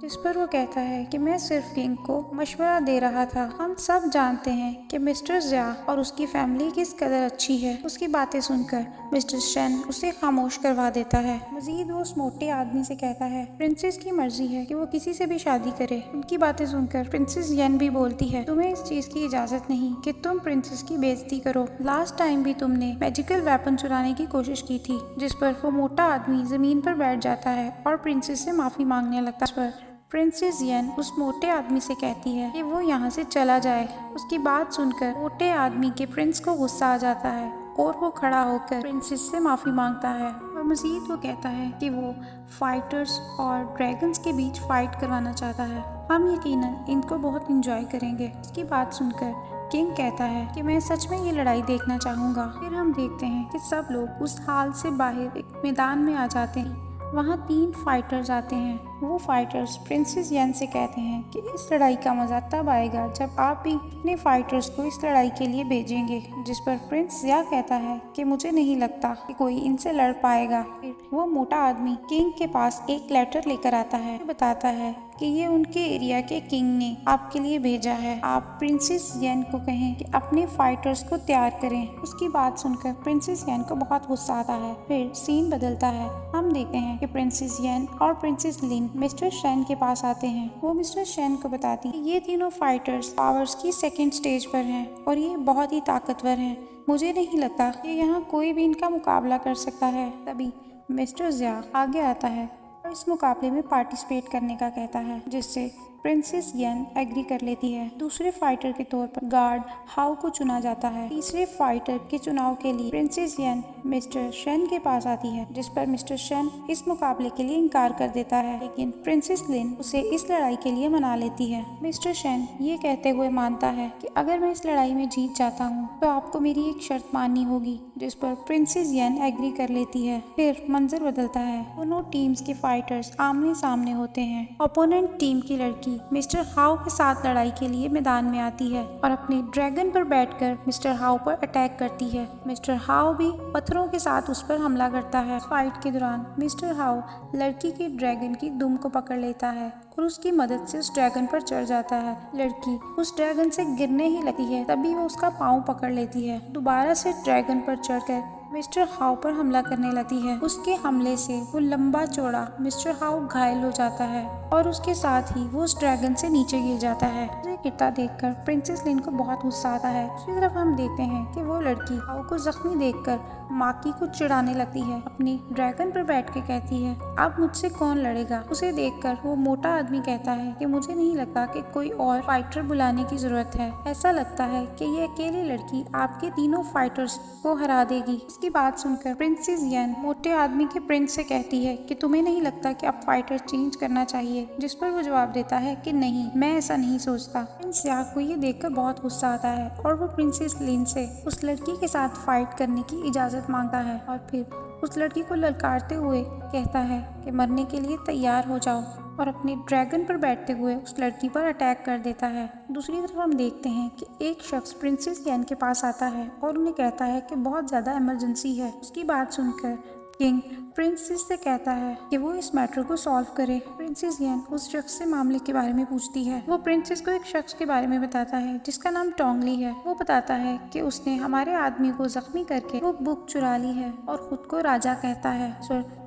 जिस पर वो कहता है कि मैं सिर्फ किंग को मशवरा दे रहा था। हम सब जानते हैं कि मिस्टर जिया और उसकी फैमिली किस कदर अच्छी है। उसकी बातें सुनकर मिस्टर शेन उसे खामोश करवा देता है। मजीद वो उस मोटे आदमी से कहता है, प्रिंसेस की मर्जी है कि वो किसी से भी शादी करे। उनकी बातें सुनकर प्रिंसेस यन भी बोलती है, तुम्हें इस चीज की इजाजत नहीं कि तुम प्रिंसेस की बेइज्जती करो। लास्ट टाइम भी तुमने मैजिकल वेपन चुराने की कोशिश की थी। जिस पर वो मोटा आदमी जमीन पर बैठ जाता है और प्रिंसेस से माफी मांगने लगता है। प्रिंसेस यन उस मोटे आदमी से कहती है कि वो यहाँ से चला जाए। उसकी बात सुनकर मोटे आदमी के प्रिंस को गुस्सा आ जाता है और वो खड़ा होकर प्रिंसेस से माफ़ी मांगता है और मज़ीद वो कहता है कि वो फाइटर्स और ड्रैगन्स के बीच फाइट करवाना चाहता है। हम यकीनन इनको बहुत इंजॉय करेंगे। उसकी बात सुनकर किंग कहता है कि मैं सच में ये लड़ाई देखना चाहूँगा। फिर हम देखते हैं कि सब लोग उस हाल से बाहर एक मैदान में आ जाते हैं। वहाँ 3 फाइटर्स आते हैं। वो फाइटर्स प्रिंसेस यन से कहते हैं कि इस लड़ाई का मजा तब आएगा जब आप भी अपने फाइटर्स को इस लड़ाई के लिए भेजेंगे। जिस पर प्रिंस जिया कहता है कि मुझे नहीं लगता कि कोई इनसे लड़ पाएगा। फिर वो मोटा आदमी किंग के पास एक लेटर लेकर आता है, बताता है कि ये उनके एरिया के किंग ने आपके लिए भेजा है। आप प्रिंसेस यन को कहें कि अपने फाइटर्स को तैयार करें। उसकी बात सुनकर प्रिंसेस यन को बहुत गुस्सा आता है। फिर सीन बदलता है। हम देखते हैं कि प्रिंसेस यन और प्रिंसेस लिन मिस्टर शेन के पास आते हैं। वो मिस्टर शेन को बताती है ये तीनों फाइटर्स पावर्स की 2nd स्टेज पर हैं और ये बहुत ही ताकतवर हैं। मुझे नहीं लगता कि यहाँ कोई भी इनका मुकाबला कर सकता है। तभी मिस्टर जिया आगे आता है और इस मुकाबले में पार्टिसिपेट करने का कहता है, जिससे प्रिंसेस यन एग्री कर लेती है। दूसरे फाइटर के तौर पर गार्ड हाउ को चुना जाता है। तीसरे फाइटर के चुनाव के लिए प्रिंसेस यन मिस्टर शेन के पास आती है, जिस पर मिस्टर शेन इस मुकाबले के लिए इनकार कर देता है, लेकिन प्रिंसेस लिन उसे इस लड़ाई के लिए मना लेती है। मिस्टर शेन ये कहते हुए मानता है कि अगर मैं इस लड़ाई में जीत जाता हूँ तो आपको मेरी एक शर्त माननी होगी, जिस पर प्रिंसेस यन एग्री कर लेती है। फिर मंजर बदलता है। दोनों टीम्स के फाइटर्स आमने सामने होते हैं। ओपोनेंट टीम की लड़की लड़की मिस्टर हाउ के साथ लड़ाई के लिए मैदान में आती है और अपने ड्रैगन पर बैठकर मिस्टर हाउ पर अटैक करती है। मिस्टर हाउ भी पत्थरों के साथ उस पर हमला करता है। फाइट के दौरान मिस्टर हाउ लड़की के ड्रैगन की दुम को पकड़ लेता है और उसकी मदद से उस ड्रैगन पर चढ़ जाता है। लड़की उस ड्रैगन से गिरने ही लगती है, तभी वो उसका पाँव पकड़ लेती है। दोबारा से ड्रैगन पर चढ़कर मिस्टर हाउ पर हमला करने लगती है। उसके हमले से वो लंबा चौड़ा मिस्टर हाउ घायल हो जाता है और उसके साथ ही वो उस ड्रैगन से नीचे गिर जाता है। उसे गिरता देखकर प्रिंसेस लिन को बहुत गुस्सा आता है। दूसरी तरफ हम देखते हैं कि वो लड़की हाउ को जख्मी देखकर माकी को चिढ़ाने लगती है। अपनी ड्रैगन पर बैठ के कहती है, अब मुझसे कौन लड़ेगा। उसे देखकर वो मोटा आदमी कहता है कि मुझे नहीं लगता कि कोई और फाइटर बुलाने की जरूरत है। ऐसा लगता है कि ये अकेली लड़की आपके तीनों फाइटर्स को हरा देगी। इसकी बात सुनकर प्रिंसेस येन मोटे आदमी के प्रिंस से कहती है कि तुम्हें नहीं लगता कि अब फाइटर चेंज करना चाहिए, जिस पर वो जवाब देता है कि नहीं, मैं ऐसा नहीं सोचता। प्रिंस या को ये देखकर बहुत गुस्सा आता है और वो प्रिंसेस लिन से उस लड़की के साथ फाइट करने की इजाजत मांगता है और फिर उस लड़की को ललकारते हुए कहता है कि मरने के लिए तैयार हो जाओ और अपने ड्रैगन पर बैठते हुए उस लड़की पर अटैक कर देता है। दूसरी तरफ हम देखते हैं कि एक शख्स प्रिंसेस येन के पास आता है और उन्हें कहता है कि बहुत ज़्यादा इमरजेंसी है। उसकी बात सुनकर किंग प्रिंसेस से कहता है कि वो इस मैटर को सॉल्व करे। प्रिंसेस येन उस शख्स से मामले के बारे में पूछती है। वो प्रिंसेस को एक शख्स के बारे में बताता है जिसका नाम टोंगली है। वो बताता है कि उसने हमारे आदमी को जख्मी करके वो बुक चुरा ली है और खुद को राजा कहता है।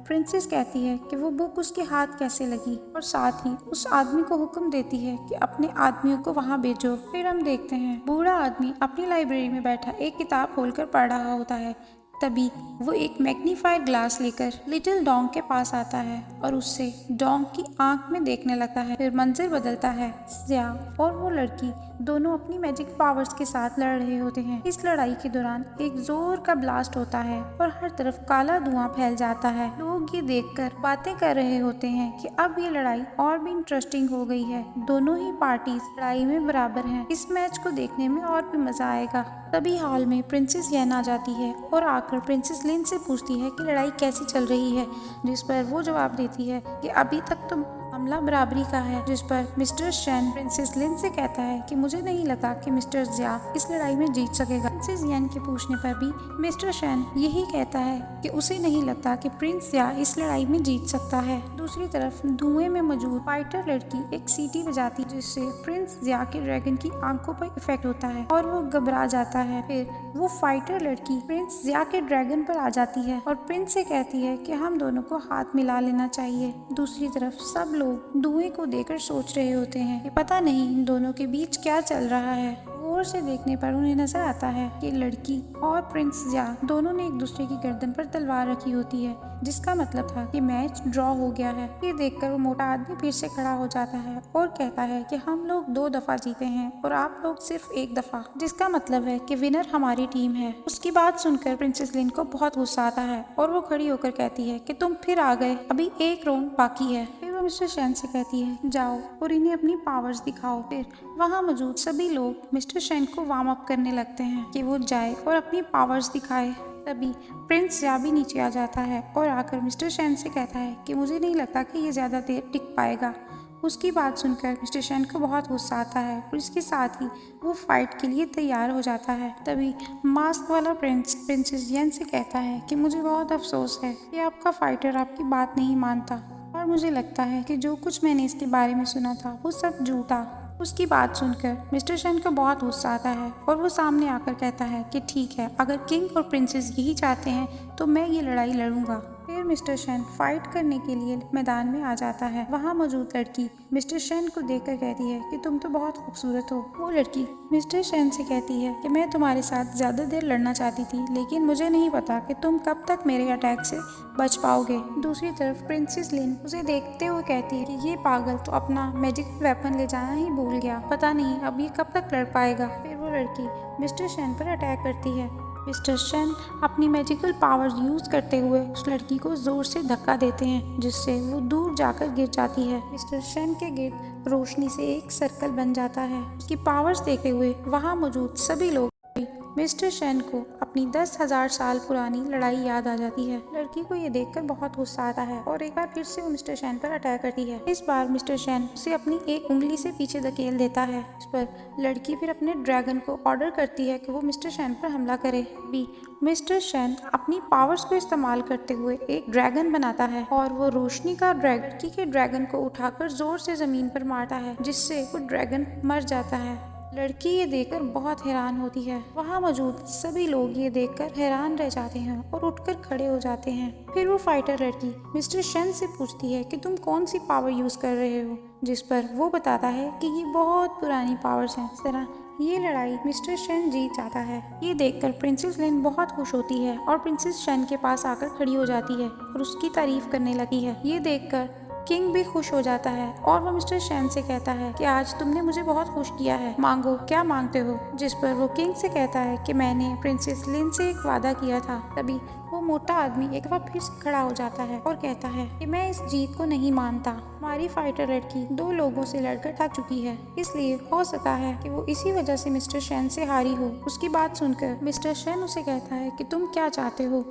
प्रिंसेस कहती है कि वो बुक उसके हाथ कैसे लगी और साथ ही उस आदमी को हुक्म देती है कि अपने आदमियों को वहाँ भेजो। फिर हम देखते हैं बूढ़ा आदमी अपनी लाइब्रेरी में बैठा एक किताब खोलकर पढ़ रहा होता है। तभी वो एक मैग्नीफायर ग्लास लेकर लिटिल डोंग के पास आता है और उससे डोंग की आंख में देखने लगता है। फिर मंजर बदलता है। ज़िया और वो लड़की दोनों अपनी मैजिक पावर्स के साथ लड़ रहे होते हैं। इस लड़ाई के दौरान एक जोर का ब्लास्ट होता है और हर तरफ काला धुआं फैल जाता है। लोग ये देखकर बातें कर रहे होते हैं कि अब ये लड़ाई और भी इंटरेस्टिंग हो गई है। दोनों ही पार्टीज लड़ाई में बराबर हैं। इस मैच को देखने में और भी मजा आएगा। तभी हॉल में प्रिंसेस येन आ जाती है और आकर प्रिंसेस लिन से पूछती है कि लड़ाई कैसी चल रही है, जिस पर वो जवाब देती है कि अभी तक तो मामला बराबरी का है। जिस पर मिस्टर शेन प्रिंसेस लिन से कहता है कि मुझे नहीं लगा कि मिस्टर ज़िया इस लड़ाई में जीत सकेगा। प्रिंसेस येन के पूछने पर भी मिस्टर शेन यही कहता है कि उसे नहीं लगता कि प्रिंस ज़िया इस लड़ाई में जीत सकता है। दूसरी तरफ धुएं में मौजूद फाइटर लड़की एक सीटी बजाती जिससे प्रिंस ज़िया के ड्रैगन की आंखों पर इफेक्ट होता है और वो घबरा जाता है। फिर वो फाइटर लड़की प्रिंस ज़िया के ड्रैगन पर आ जाती है और प्रिंस से कहती है कि हम दोनों को हाथ मिला लेना चाहिए। दूसरी तरफ सब लोग धुएं को देखकर सोच रहे होते हैं कि पता नहीं इन दोनों के बीच क्या चल रहा है। गौर से देखने पर उन्हें नजर आता है कि लड़की और प्रिंस ज़िया दोनों ने एक दूसरे की गर्दन पर तलवार रखी होती है, जिसका मतलब था कि मैच ड्रॉ हो गया है। ये देखकर वो मोटा आदमी फिर से खड़ा हो जाता है और कहता है कि हम लोग 2 दफा जीते हैं और आप लोग सिर्फ 1 दफा, जिसका मतलब है कि विनर हमारी टीम है। उसकी बात सुनकर प्रिंसेस लिन को बहुत गुस्सा आता है और वो खड़ी होकर कहती है कि तुम फिर आ गए, अभी 1 राउंड बाकी है। फिर वो मिस्टर शेन से कहती है जाओ और इन्हें अपनी पावर्स दिखाओ। फिर वहाँ मौजूद सभी लोग मिस्टर शेन को वार्म अप करने लगते हैं कि वो जाए और अपनी पावर्स दिखाए। तभी प्रिंस ज़िया भी नीचे आ जाता है और आकर मिस्टर शेन से कहता है कि मुझे नहीं लगता कि ये ज़्यादा देर टिक पाएगा। उसकी बात सुनकर मिस्टर शेन को बहुत गुस्सा आता है और इसके साथ ही वो फाइट के लिए तैयार हो जाता है। तभी मास्क वाला प्रिंस प्रिंसेस येन से कहता है कि मुझे बहुत अफसोस है कि आपका फाइटर आपकी बात नहीं मानता और मुझे लगता है कि जो कुछ मैंने इसके बारे में सुना था वो सब झूठा। उसकी बात सुनकर मिस्टर शेन को बहुत गुस्सा आता है और वो सामने आकर कहता है कि ठीक है, अगर किंग और प्रिंसेस यही चाहते हैं तो मैं ये लड़ाई लड़ूंगा। फिर मिस्टर शेन फाइट करने के लिए मैदान में आ जाता है। वहाँ मौजूद लड़की मिस्टर शेन को देखकर कहती है कि तुम तो बहुत खूबसूरत हो। वो लड़की मिस्टर शेन से कहती है कि मैं तुम्हारे साथ ज़्यादा देर लड़ना चाहती थी, लेकिन मुझे नहीं पता कि तुम कब तक मेरे अटैक से बच पाओगे। दूसरी तरफ प्रिंसेस लिन उसे देखते हुए कहती है कि ये पागल तो अपना मैजिक वेपन ले जाना ही भूल गया, पता नहीं अब ये कब तक लड़ पाएगा। फिर वो लड़की मिस्टर शेन पर अटैक करती है। मिस्टर शेन अपनी मैजिकल पावर्स यूज करते हुए उस लड़की को जोर से धक्का देते हैं, जिससे वो दूर जाकर गिर जाती है। मिस्टर शेन के गिर्द रोशनी से एक सर्कल बन जाता है। उसकी पावर्स देखते हुए वहाँ मौजूद सभी लोग मिस्टर शेन को अपनी 10,000 साल पुरानी लड़ाई याद आ जाती है। लड़की को ये देखकर बहुत गुस्सा आता है और एक बार फिर से वो मिस्टर शेन पर अटैक करती है। इस बार मिस्टर शेन उसे अपनी एक उंगली से पीछे धकेल देता है। इस पर लड़की फिर अपने ड्रैगन को ऑर्डर करती है कि वो मिस्टर शेन पर हमला करे। मिस्टर शेन अपनी पावर्स को इस्तेमाल करते हुए एक ड्रैगन बनाता है और वो रोशनी का लड़की के ड्रैगन को उठाकर जोर से जमीन पर मारता है, जिससे वो ड्रैगन मर जाता है। लड़की ये देखकर बहुत हैरान होती है। वहाँ मौजूद सभी लोग ये देखकर हैरान रह जाते हैं और उठकर खड़े हो जाते हैं। फिर वो फाइटर लड़की मिस्टर शेन से पूछती है कि तुम कौन सी पावर यूज कर रहे हो, जिस पर वो बताता है कि ये बहुत पुरानी पावर्स हैं। इस तरह ये लड़ाई मिस्टर शेन जीत जाता है। ये देखकर प्रिंसेस लिन बहुत खुश होती है और प्रिंसेस शेन के पास आकर खड़ी हो जाती है और उसकी तारीफ करने लगती है। ये देखकर किंग भी खुश हो जाता है और वो मिस्टर शेन से कहता है कि आज तुमने मुझे बहुत खुश किया है, मांगो क्या मांगते हो। जिस पर वो किंग से कहता है कि मैंने प्रिंसेस लिन से एक वादा किया था। तभी वो मोटा आदमी एक बार फिर से खड़ा हो जाता है और कहता है कि मैं इस जीत को नहीं मानता। हमारी फाइटर लड़की 2 लोगों से लड़कर थक चुकी है, इसलिए हो सकता है कि वो इसी वजह से मिस्टर शेन से हारी हो। उसकी बात सुनकर मिस्टर शेन उसे कहता है कि तुम क्या चाहते हो,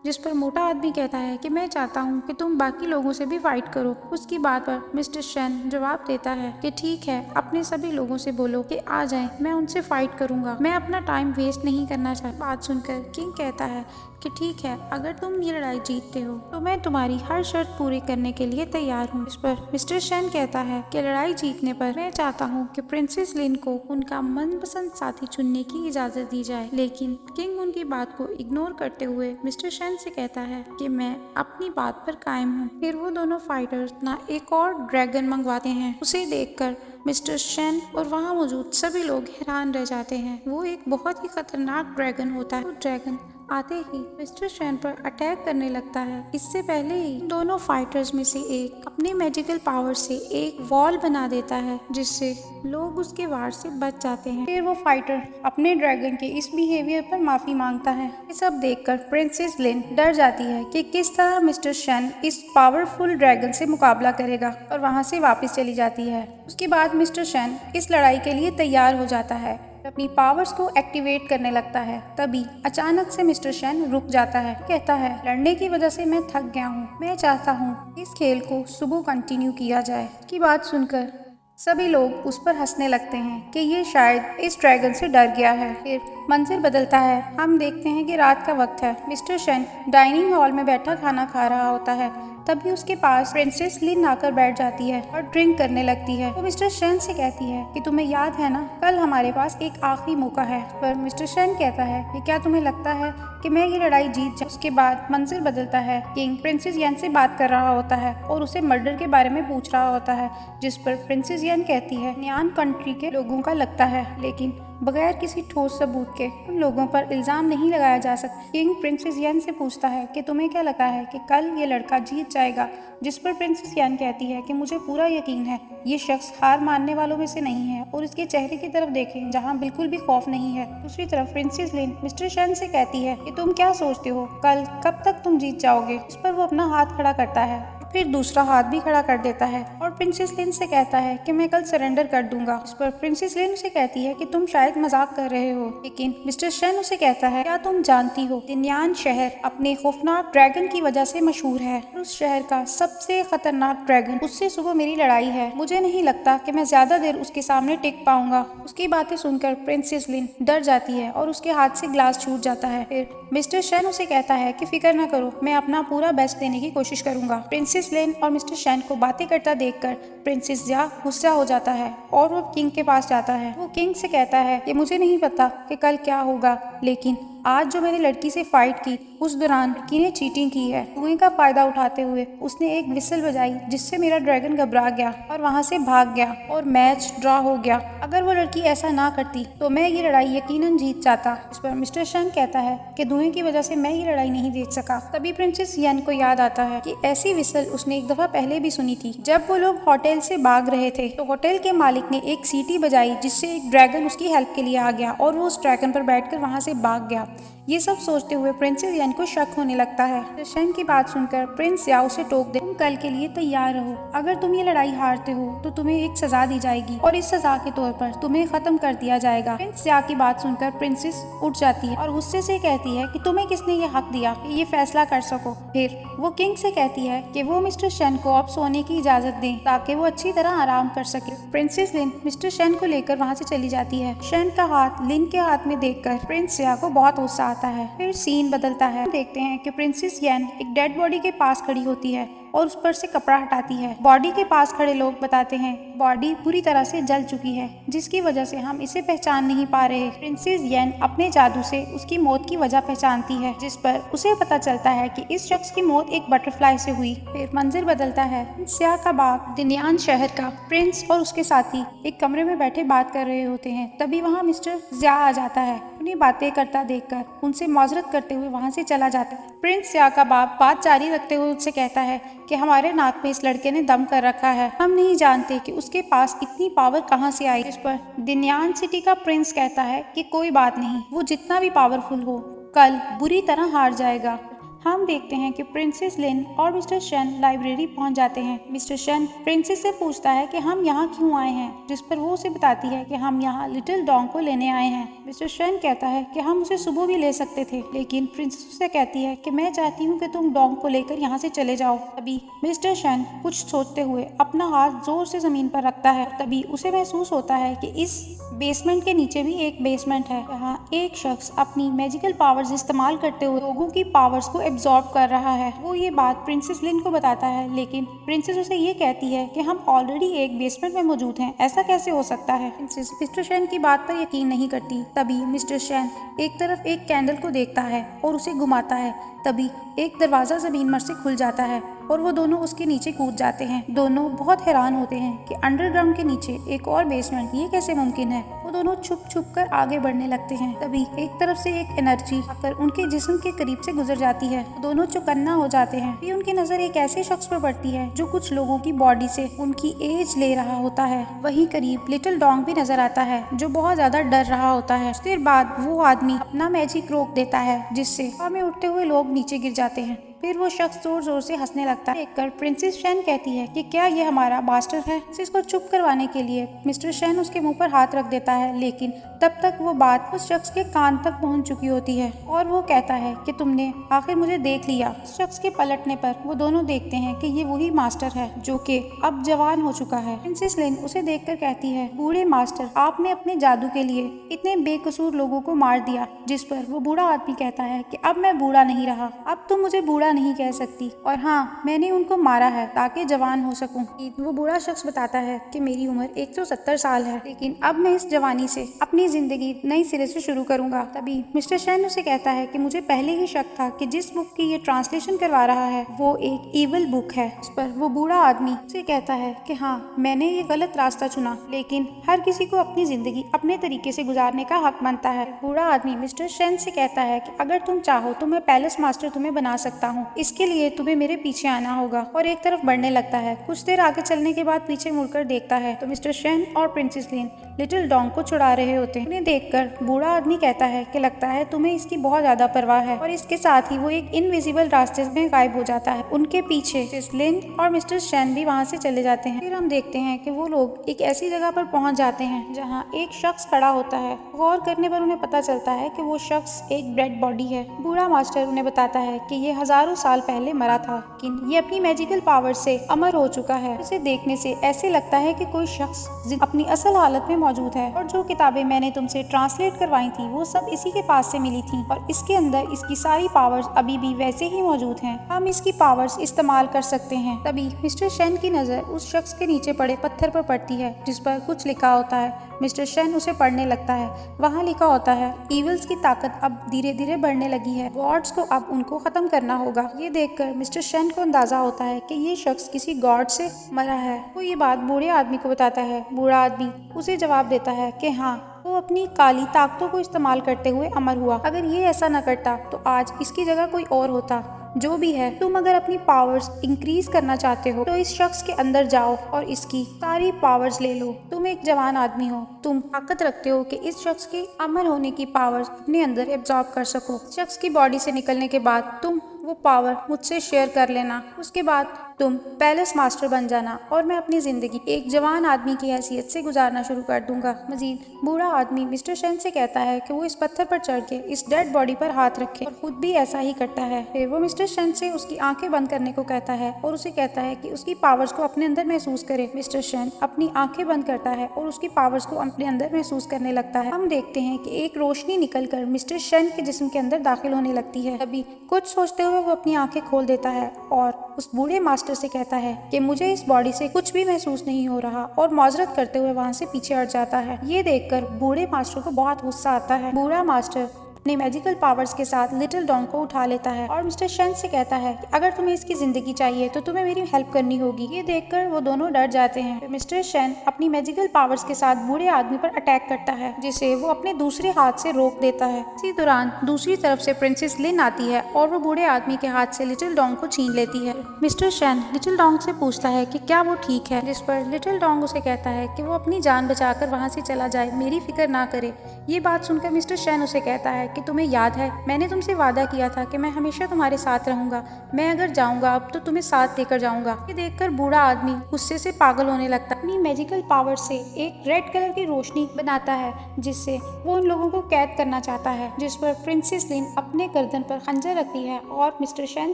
जिस पर मोटा आदमी कहता है कि मैं चाहता हूँ कि तुम बाकी लोगों से भी फाइट करो। उसकी बात पर मिस्टर शेन जवाब देता है कि ठीक है, अपने सभी लोगों से बोलो कि आ जाएं, मैं उनसे फाइट करूंगा, मैं अपना टाइम वेस्ट नहीं करना चाहता। बात सुनकर किंग कहता है कि ठीक है, अगर तुम ये लड़ाई जीतते हो तो मैं तुम्हारी हर शर्त पूरी करने के लिए तैयार हूँ। इस पर मिस्टर शेन कहता है कि लड़ाई जीतने पर मैं चाहता हूँ कि प्रिंसेस लिन को उनका मनपसंद साथी चुनने की इजाजत दी जाए। लेकिन किंग उनकी बात को इग्नोर करते हुए मिस्टर शेन से कहता है कि मैं अपनी बात पर कायम हूँ। फिर वो दोनों फाइटर्स ना एक और ड्रैगन मंगवाते हैं। उसे देखकर मिस्टर शेन और वहाँ मौजूद सभी लोग हैरान रह जाते हैं। वो एक बहुत ही खतरनाक ड्रैगन होता है। वो ड्रैगन आते ही मिस्टर शेन पर अटैक करने लगता है। इससे पहले ही दोनों फाइटर्स में से एक अपने मैजिकल पावर से एक वॉल बना देता है, जिससे लोग उसके वार से बच जाते हैं। फिर वो फाइटर अपने ड्रैगन के इस बिहेवियर पर माफी मांगता है। ये सब देखकर प्रिंसेस लिन डर जाती है कि किस तरह मिस्टर शेन इस पावरफुल ड्रैगन से मुकाबला करेगा और वहाँ से वापस चली जाती है। उसके बाद मिस्टर शेन इस लड़ाई के लिए तैयार हो जाता है, अपनी पावर्स को एक्टिवेट करने लगता है। तभी अचानक से मिस्टर शेन रुक जाता है, कहता है लड़ने की वजह से मैं थक गया हूँ, मैं चाहता हूँ इस खेल को सुबह कंटिन्यू किया जाए। की बात सुनकर सभी लोग उस पर हंसने लगते हैं कि ये शायद इस ड्रैगन से डर गया है। फिर मंजर बदलता है, हम देखते हैं कि रात का वक्त है। मिस्टर शेन डाइनिंग हॉल में बैठा खाना खा रहा होता है। तभी उसके पास प्रिंसेस लिन आकर बैठ जाती है और ड्रिंक करने लगती है। वो मिस्टर शेन से कहती है कि तुम्हें याद है ना, कल हमारे पास एक आखिरी मौका है। पर मिस्टर शेन कहता है कि क्या तुम्हें लगता है कि मैं ये लड़ाई जीत जाऊं? उसके बाद मंजर बदलता है, किंग प्रिंसेस यन से बात कर रहा होता है और उसे मर्डर के बारे में पूछ रहा होता है, जिस पर प्रिंसेस यन कहती है न्यान कंट्री के लोगों का लगता है, लेकिन बगैर किसी ठोस सबूत के उन लोगों पर इल्जाम नहीं लगाया जा सकता। किंग प्रिंसेस यन से पूछता है कि तुम्हें क्या लगता है कि कल ये लड़का जीत जाएगा, जिस पर प्रिंसेस यन कहती है कि मुझे पूरा यकीन है ये शख्स हार मानने वालों में से नहीं है, और इसके चेहरे की तरफ देखें जहाँ बिल्कुल भी खौफ नहीं है। दूसरी तरफ प्रिंसेस लिन मिस्टर शेन से कहती है कि तुम क्या सोचते हो, कल कब तक तुम जीत जाओगे। इस पर वो अपना हाथ खड़ा करता है, फिर दूसरा हाथ भी खड़ा कर देता है और प्रिंसेस लिन से कहता है कि मैं कल सरेंडर कर दूंगा। इस पर प्रिंसेस लिन उसे कहती है कि तुम शायद मजाक कर रहे हो, लेकिन मिस्टर शेन उसे कहता है क्या तुम जानती हो दिन्यान शहर अपने खौफनाक ड्रैगन की वजह से मशहूर है। उस शहर का सबसे खतरनाक ड्रैगन, उससे सुबह मेरी लड़ाई है, मुझे नहीं लगता कि मैं ज्यादा देर उसके सामने टिक पाऊंगा। उसकी बातें सुनकर प्रिंसेस लिन डर जाती है और उसके हाथ से ग्लास छूट जाता है। फिर मिस्टर शेन उसे कहता है कि फिक्र न करो, मैं अपना पूरा बेस्ट देने की कोशिश करूंगा। प्रिंसेस लिन और मिस्टर शेन को बातें करता देखकर प्रिंसेस या गुस्सा हो जाता है और वो किंग के पास जाता है। वो किंग से कहता है कि मुझे नहीं पता कि कल क्या होगा, लेकिन आज जो मैंने लड़की से फाइट की उस दौरान लड़की ने चीटिंग की है। कुएं का फायदा उठाते हुए उसने एक विसल बजाई, जिससे मेरा ड्रैगन घबरा गया और वहां से भाग गया और मैच ड्रॉ हो गया। अगर वो लड़की ऐसा ना करती तो मैं ये लड़ाई यकीनन जीत जाता। इस पर मिस्टर शेन कहता है कि धुएं की वजह से मैं ये लड़ाई नहीं देख सका। तभी प्रिंसेस यन को याद आता है कि ऐसी विसल उसने एक दफा पहले भी सुनी थी। जब वो लोग होटल से भाग रहे थे तो होटल के मालिक ने एक सीटी बजाई, जिससे एक ड्रैगन उसकी हेल्प के लिए आ गया और वो उस ड्रैगन पर बैठकर वहां से भाग गया। ये सब सोचते हुए प्रिंसेस येन को शक होने लगता है। मिस्टर शेन की बात सुनकर प्रिंस या उसे टोक दे, तुम कल के लिए तैयार रहो, अगर तुम ये लड़ाई हारते हो तो तुम्हें एक सजा दी जाएगी और इस सजा के तौर पर तुम्हें खत्म कर दिया जाएगा। प्रिंस या की बात सुनकर प्रिंसेस उठ जाती है और गुस्से से कहती है कि तुम्हें किसने ये हक दिया कि ये फैसला कर सको। फिर वो किंग से कहती है कि वो मिस्टर शेन को अब सोने की इजाजत दें ताकि वो अच्छी तरह आराम कर सके। प्रिंसेस लिन मिस्टर शेन को लेकर वहाँ से चली जाती है। शेन का हाथ लिन के हाथ में देखकर प्रिंस या को बहुत गुस्सा आता है। फिर सीन बदलता है, देखते हैं कि प्रिंसेस येन एक डेड बॉडी के पास खड़ी होती है और उस पर से कपड़ा हटाती है। बॉडी के पास खड़े लोग बताते हैं बॉडी पूरी तरह से जल चुकी है, जिसकी वजह से हम इसे पहचान नहीं पा रहे। प्रिंसेस येन अपने जादू से उसकी मौत की वजह पहचानती है, जिस पर उसे पता चलता है कि इस शख्स की मौत एक बटरफ्लाई से हुई। फिर मंजर बदलता है, स्या का बाप दिन्यान शहर का प्रिंस और उसके साथी एक कमरे में बैठे बात कर रहे होते हैं। तभी वहाँ मिस्टर ज़िया आ जाता है। उन्हें बातें करता देखकर उनसे माजरत करते हुए वहाँ से चला जाता है। प्रिंस ज़िया का बाप बात जारी रखते हुए उससे कहता है कि हमारे नाक में इस लड़के ने दम कर रखा है, हम नहीं जानते कि उसके पास इतनी पावर कहाँ से आई। इस पर दिन्यान सिटी का प्रिंस कहता है कि कोई बात नहीं, वो जितना भी पावरफुल हो कल बुरी तरह हार जाएगा। हम देखते हैं कि प्रिंसेस लिन और मिस्टर शेन लाइब्रेरी पहुंच जाते हैं। मिस्टर शेन प्रिंसेस से पूछता है कि हम यहाँ क्यों आए हैं, जिस पर वो उसे बताती है कि हम यहाँ लिटिल डॉग को लेने आए हैं। मिस्टर शेन कहता है कि हम उसे सुबह भी ले सकते थे, लेकिन प्रिंसेस उसे कहती है कि मैं चाहती हूँ कि तुम डॉग को लेकर यहाँ से चले जाओ। तभी मिस्टर शेन कुछ सोचते हुए अपना हाथ जोर से जमीन पर रखता है। तभी उसे महसूस होता है कि इस बेसमेंट के नीचे भी एक बेसमेंट है, जहाँ एक शख्स अपनी मैजिकल पावर्स इस्तेमाल करते हुए लोगों की पावर्स को एब्जॉर्ब कर रहा है। वो ये बात प्रिंसेस लिन को बताता है, लेकिन प्रिंसेस उसे ये कहती है कि हम ऑलरेडी एक बेसमेंट में मौजूद हैं, ऐसा कैसे हो सकता है। प्रिंसेस मिस्टर शेन की बात पर यकीन नहीं करती। तभी मिस्टर शेन एक तरफ एक कैंडल को देखता है और उसे घुमाता है। तभी एक दरवाजा जमीन पर से खुल जाता है और वो दोनों उसके नीचे कूद जाते हैं। दोनों बहुत हैरान होते हैं कि अंडरग्राउंड के नीचे एक और बेसमेंट, ये कैसे मुमकिन है। वो दोनों छुप छुप कर आगे बढ़ने लगते हैं। तभी एक तरफ से एक एनर्जी आकर उनके जिस्म के करीब से गुजर जाती है। दोनों चौकन्ना हो जाते हैं। फिर उनकी नजर एक ऐसे शख्स पर पड़ती है जो कुछ लोगों की बॉडी से उनकी एज ले रहा होता है। वहीं करीब लिटिल डॉग भी नजर आता है जो बहुत ज्यादा डर रहा होता है। कुछ देर बाद वो आदमी अपना मैजिक रोक देता है, जिससे हवा में उड़ते हुए लोग नीचे गिर जाते हैं। फिर वो शख्स जोर जोर से हंसने लगता है। देखकर प्रिंसेस शेन कहती है कि क्या ये हमारा मास्टर है। इसको चुप करवाने के लिए मिस्टर शेन उसके मुंह पर हाथ रख देता है, लेकिन तब तक वो बात उस शख्स के कान तक पहुंच चुकी होती है और वो कहता है कि तुमने आखिर मुझे देख लिया। उस शख्स के पलटने पर वो दोनों देखते हैं कि ये वही मास्टर है जो कि अब जवान हो चुका है। प्रिंसेस लिन उसे देखकर कहती है, बूढ़े मास्टर, आपने अपने जादू के लिए इतने बेकसूर लोगों को मार दिया। जिस पर वो बूढ़ा आदमी कहता है कि अब मैं बूढ़ा नहीं रहा, अब तुम मुझे बूढ़ा नहीं कह सकती, और हाँ, मैंने उनको मारा है ताकि जवान हो सकूं। वो बूढ़ा शख्स बताता है कि मेरी उम्र 170 साल है, लेकिन अब मैं इस जवानी से अपनी जिंदगी नई सिरे से शुरू करूंगा। तभी मिस्टर शेन उसे कहता है कि मुझे पहले ही शक था कि जिस बुक की ये ट्रांसलेशन करवा रहा है वो एक ईविल बुक है। इस पर वो बूढ़ा आदमी उसे कहता है कि हाँ, मैंने ये गलत रास्ता चुना, लेकिन हर किसी को अपनी जिंदगी अपने तरीके से गुजारने का हक बनता है। बूढ़ा आदमी मिस्टर शेन से कहता है कि अगर तुम चाहो तो मैं पैलेस मास्टर तुम्हें बना सकता हूँ, इसके लिए तुम्हें मेरे पीछे आना होगा। और एक तरफ बढ़ने लगता है। कुछ देर आगे चलने के बाद पीछे मुड़कर देखता है तो मिस्टर शेन और प्रिंसेस लिन लिटिल डॉग को छुड़ा रहे होते हैं। उन्हें देखकर बूढ़ा आदमी कहता है कि लगता है तुम्हें इसकी बहुत ज्यादा परवाह है, और इसके साथ ही वो एक इनविजिबल रास्ते में गायब हो जाता है। उनके पीछे मिसेस लिन और मिस्टर शेन भी वहाँ से चले जाते हैं। फिर हम देखते हैं कि वो लोग एक ऐसी जगह पर पहुँच जाते हैं जहाँ एक शख्स खड़ा होता है। गौर करने पर उन्हें पता चलता है कि वो शख्स एक डेड बॉडी है। बूढ़ा मास्टर उन्हें बताता है कि ये हजारों साल पहले मरा था, लेकिन ये अपनी मैजिकल पावर से अमर हो चुका है। इसे देखने से ऐसे लगता है कि कोई शख्स अपनी असल हालत में मौजूद है, और जो किताबें मैंने तुमसे ट्रांसलेट करवाई थी वो सब इसी के पास से मिली थी, और इसके अंदर इसकी सारी पावर्स अभी भी वैसे ही मौजूद हैं। हम इसकी पावर्स इस्तेमाल कर सकते हैं। तभी मिस्टर शेन की नजर उस शख्स के नीचे पड़े पत्थर पर पड़ती है जिस पर कुछ लिखा होता है। मिस्टर शेन उसे पढ़ने लगता है। वहाँ लिखा होता है, ईविल्स की ताकत अब धीरे धीरे बढ़ने लगी है, गॉड्स को अब उनको खत्म करना होगा। ये देखकर मिस्टर शेन को अंदाजा होता है कि ये शख्स किसी गॉड से मरा है। वो ये बात बूढ़े आदमी को बताता है। बूढ़ा आदमी उसे जवाब देता है कि हाँ, वो अपनी काली ताकतों को इस्तेमाल करते हुए अमर हुआ। अगर ये ऐसा न करता तो आज इसकी जगह कोई और होता। जो भी है, तुम अगर अपनी पावर्स इंक्रीज करना चाहते हो तो इस शख्स के अंदर जाओ और इसकी सारी पावर्स ले लो। तुम एक जवान आदमी हो, तुम ताकत रखते हो कि इस शख्स के अमर होने की पावर्स अपने अंदर एब्जॉर्ब कर सको। शख्स की बॉडी से निकलने के बाद तुम वो पावर मुझसे शेयर कर लेना। उसके बाद तुम पैलेस मास्टर बन जाना और मैं अपनी जिंदगी एक जवान आदमी की हैसियत से गुजारना शुरू कर दूंगा। मजीद बूढ़ा आदमी मिस्टर शेन से कहता है कि वो इस पत्थर पर चढ़ के इस डेड बॉडी पर हाथ रखे और खुद भी ऐसा ही करता है। फिर वो मिस्टर शेन से उसकी आंखें बंद करने को कहता है और उसे कहता है कि उसकी पावर्स को अपने अंदर महसूस करे। मिस्टर शेन अपनी आंखें बंद करता है और उसकी पावर्स को अपने अंदर महसूस करने लगता है। हम देखते हैं कि एक रोशनी निकलकर मिस्टर शेन के जिस्म के अंदर दाखिल होने लगती है। तभी कुछ सोचते हुए वो अपनी आंखें खोल देता है और उस बूढ़े मास्टर से कहता है कि मुझे इस बॉडी से कुछ भी महसूस नहीं हो रहा और माजरत करते हुए वहाँ से पीछे हट जाता है। ये देखकर बूढ़े मास्टर को बहुत गुस्सा आता है। बूढ़ा मास्टर अपने मैजिकल पावर्स के साथ लिटिल डॉग को उठा लेता है और मिस्टर शेन से कहता है कि अगर तुम्हें इसकी जिंदगी चाहिए तो तुम्हें मेरी हेल्प करनी होगी। ये देखकर वो दोनों डर जाते हैं। मिस्टर शेन अपनी मैजिकल पावर्स के साथ बूढ़े आदमी पर अटैक करता है, जिसे वो अपने दूसरे हाथ से रोक देता है। इसी दौरान दूसरी तरफ से प्रिंसेस लिन आती है और वो बूढ़े आदमी के हाथ से लिटिल डॉग को छीन लेती है। मिस्टर शेन लिटिल डॉग से पूछता है कि क्या वो ठीक है, जिस पर लिटिल डॉग उसे कहता है कि वो अपनी जान बचाकर वहाँ से चला जाए, मेरी फिक्र ना करे। ये बात सुनकर मिस्टर शेन उसे कहता है कि तुम्हें याद है मैंने तुमसे वादा किया था कि मैं हमेशा तुम्हारे साथ रहूंगा। मैं अगर जाऊंगा अब तो तुम्हें साथ लेकर जाऊंगा। ये देखकर बूढ़ा आदमी गुस्से से पागल होने लगता है। अपनी मैजिकल पावर से एक रेड कलर की रोशनी बनाता है जिससे वो उन लोगों को कैद करना चाहता है, जिस पर प्रिंसेस लिन अपने गर्दन पर खंजर रखती है और मिस्टर शेन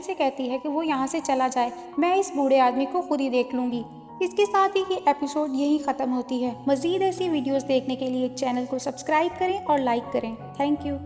से कहती है कि वो यहाँ से चला जाए, मैं इस बूढ़े आदमी को खुद ही देख लूंगी। इसके साथ ही ये एपिसोड यही खत्म होती है। मजीद ऐसी वीडियोस देखने के लिए चैनल को सब्सक्राइब करें और लाइक करें। Thank you.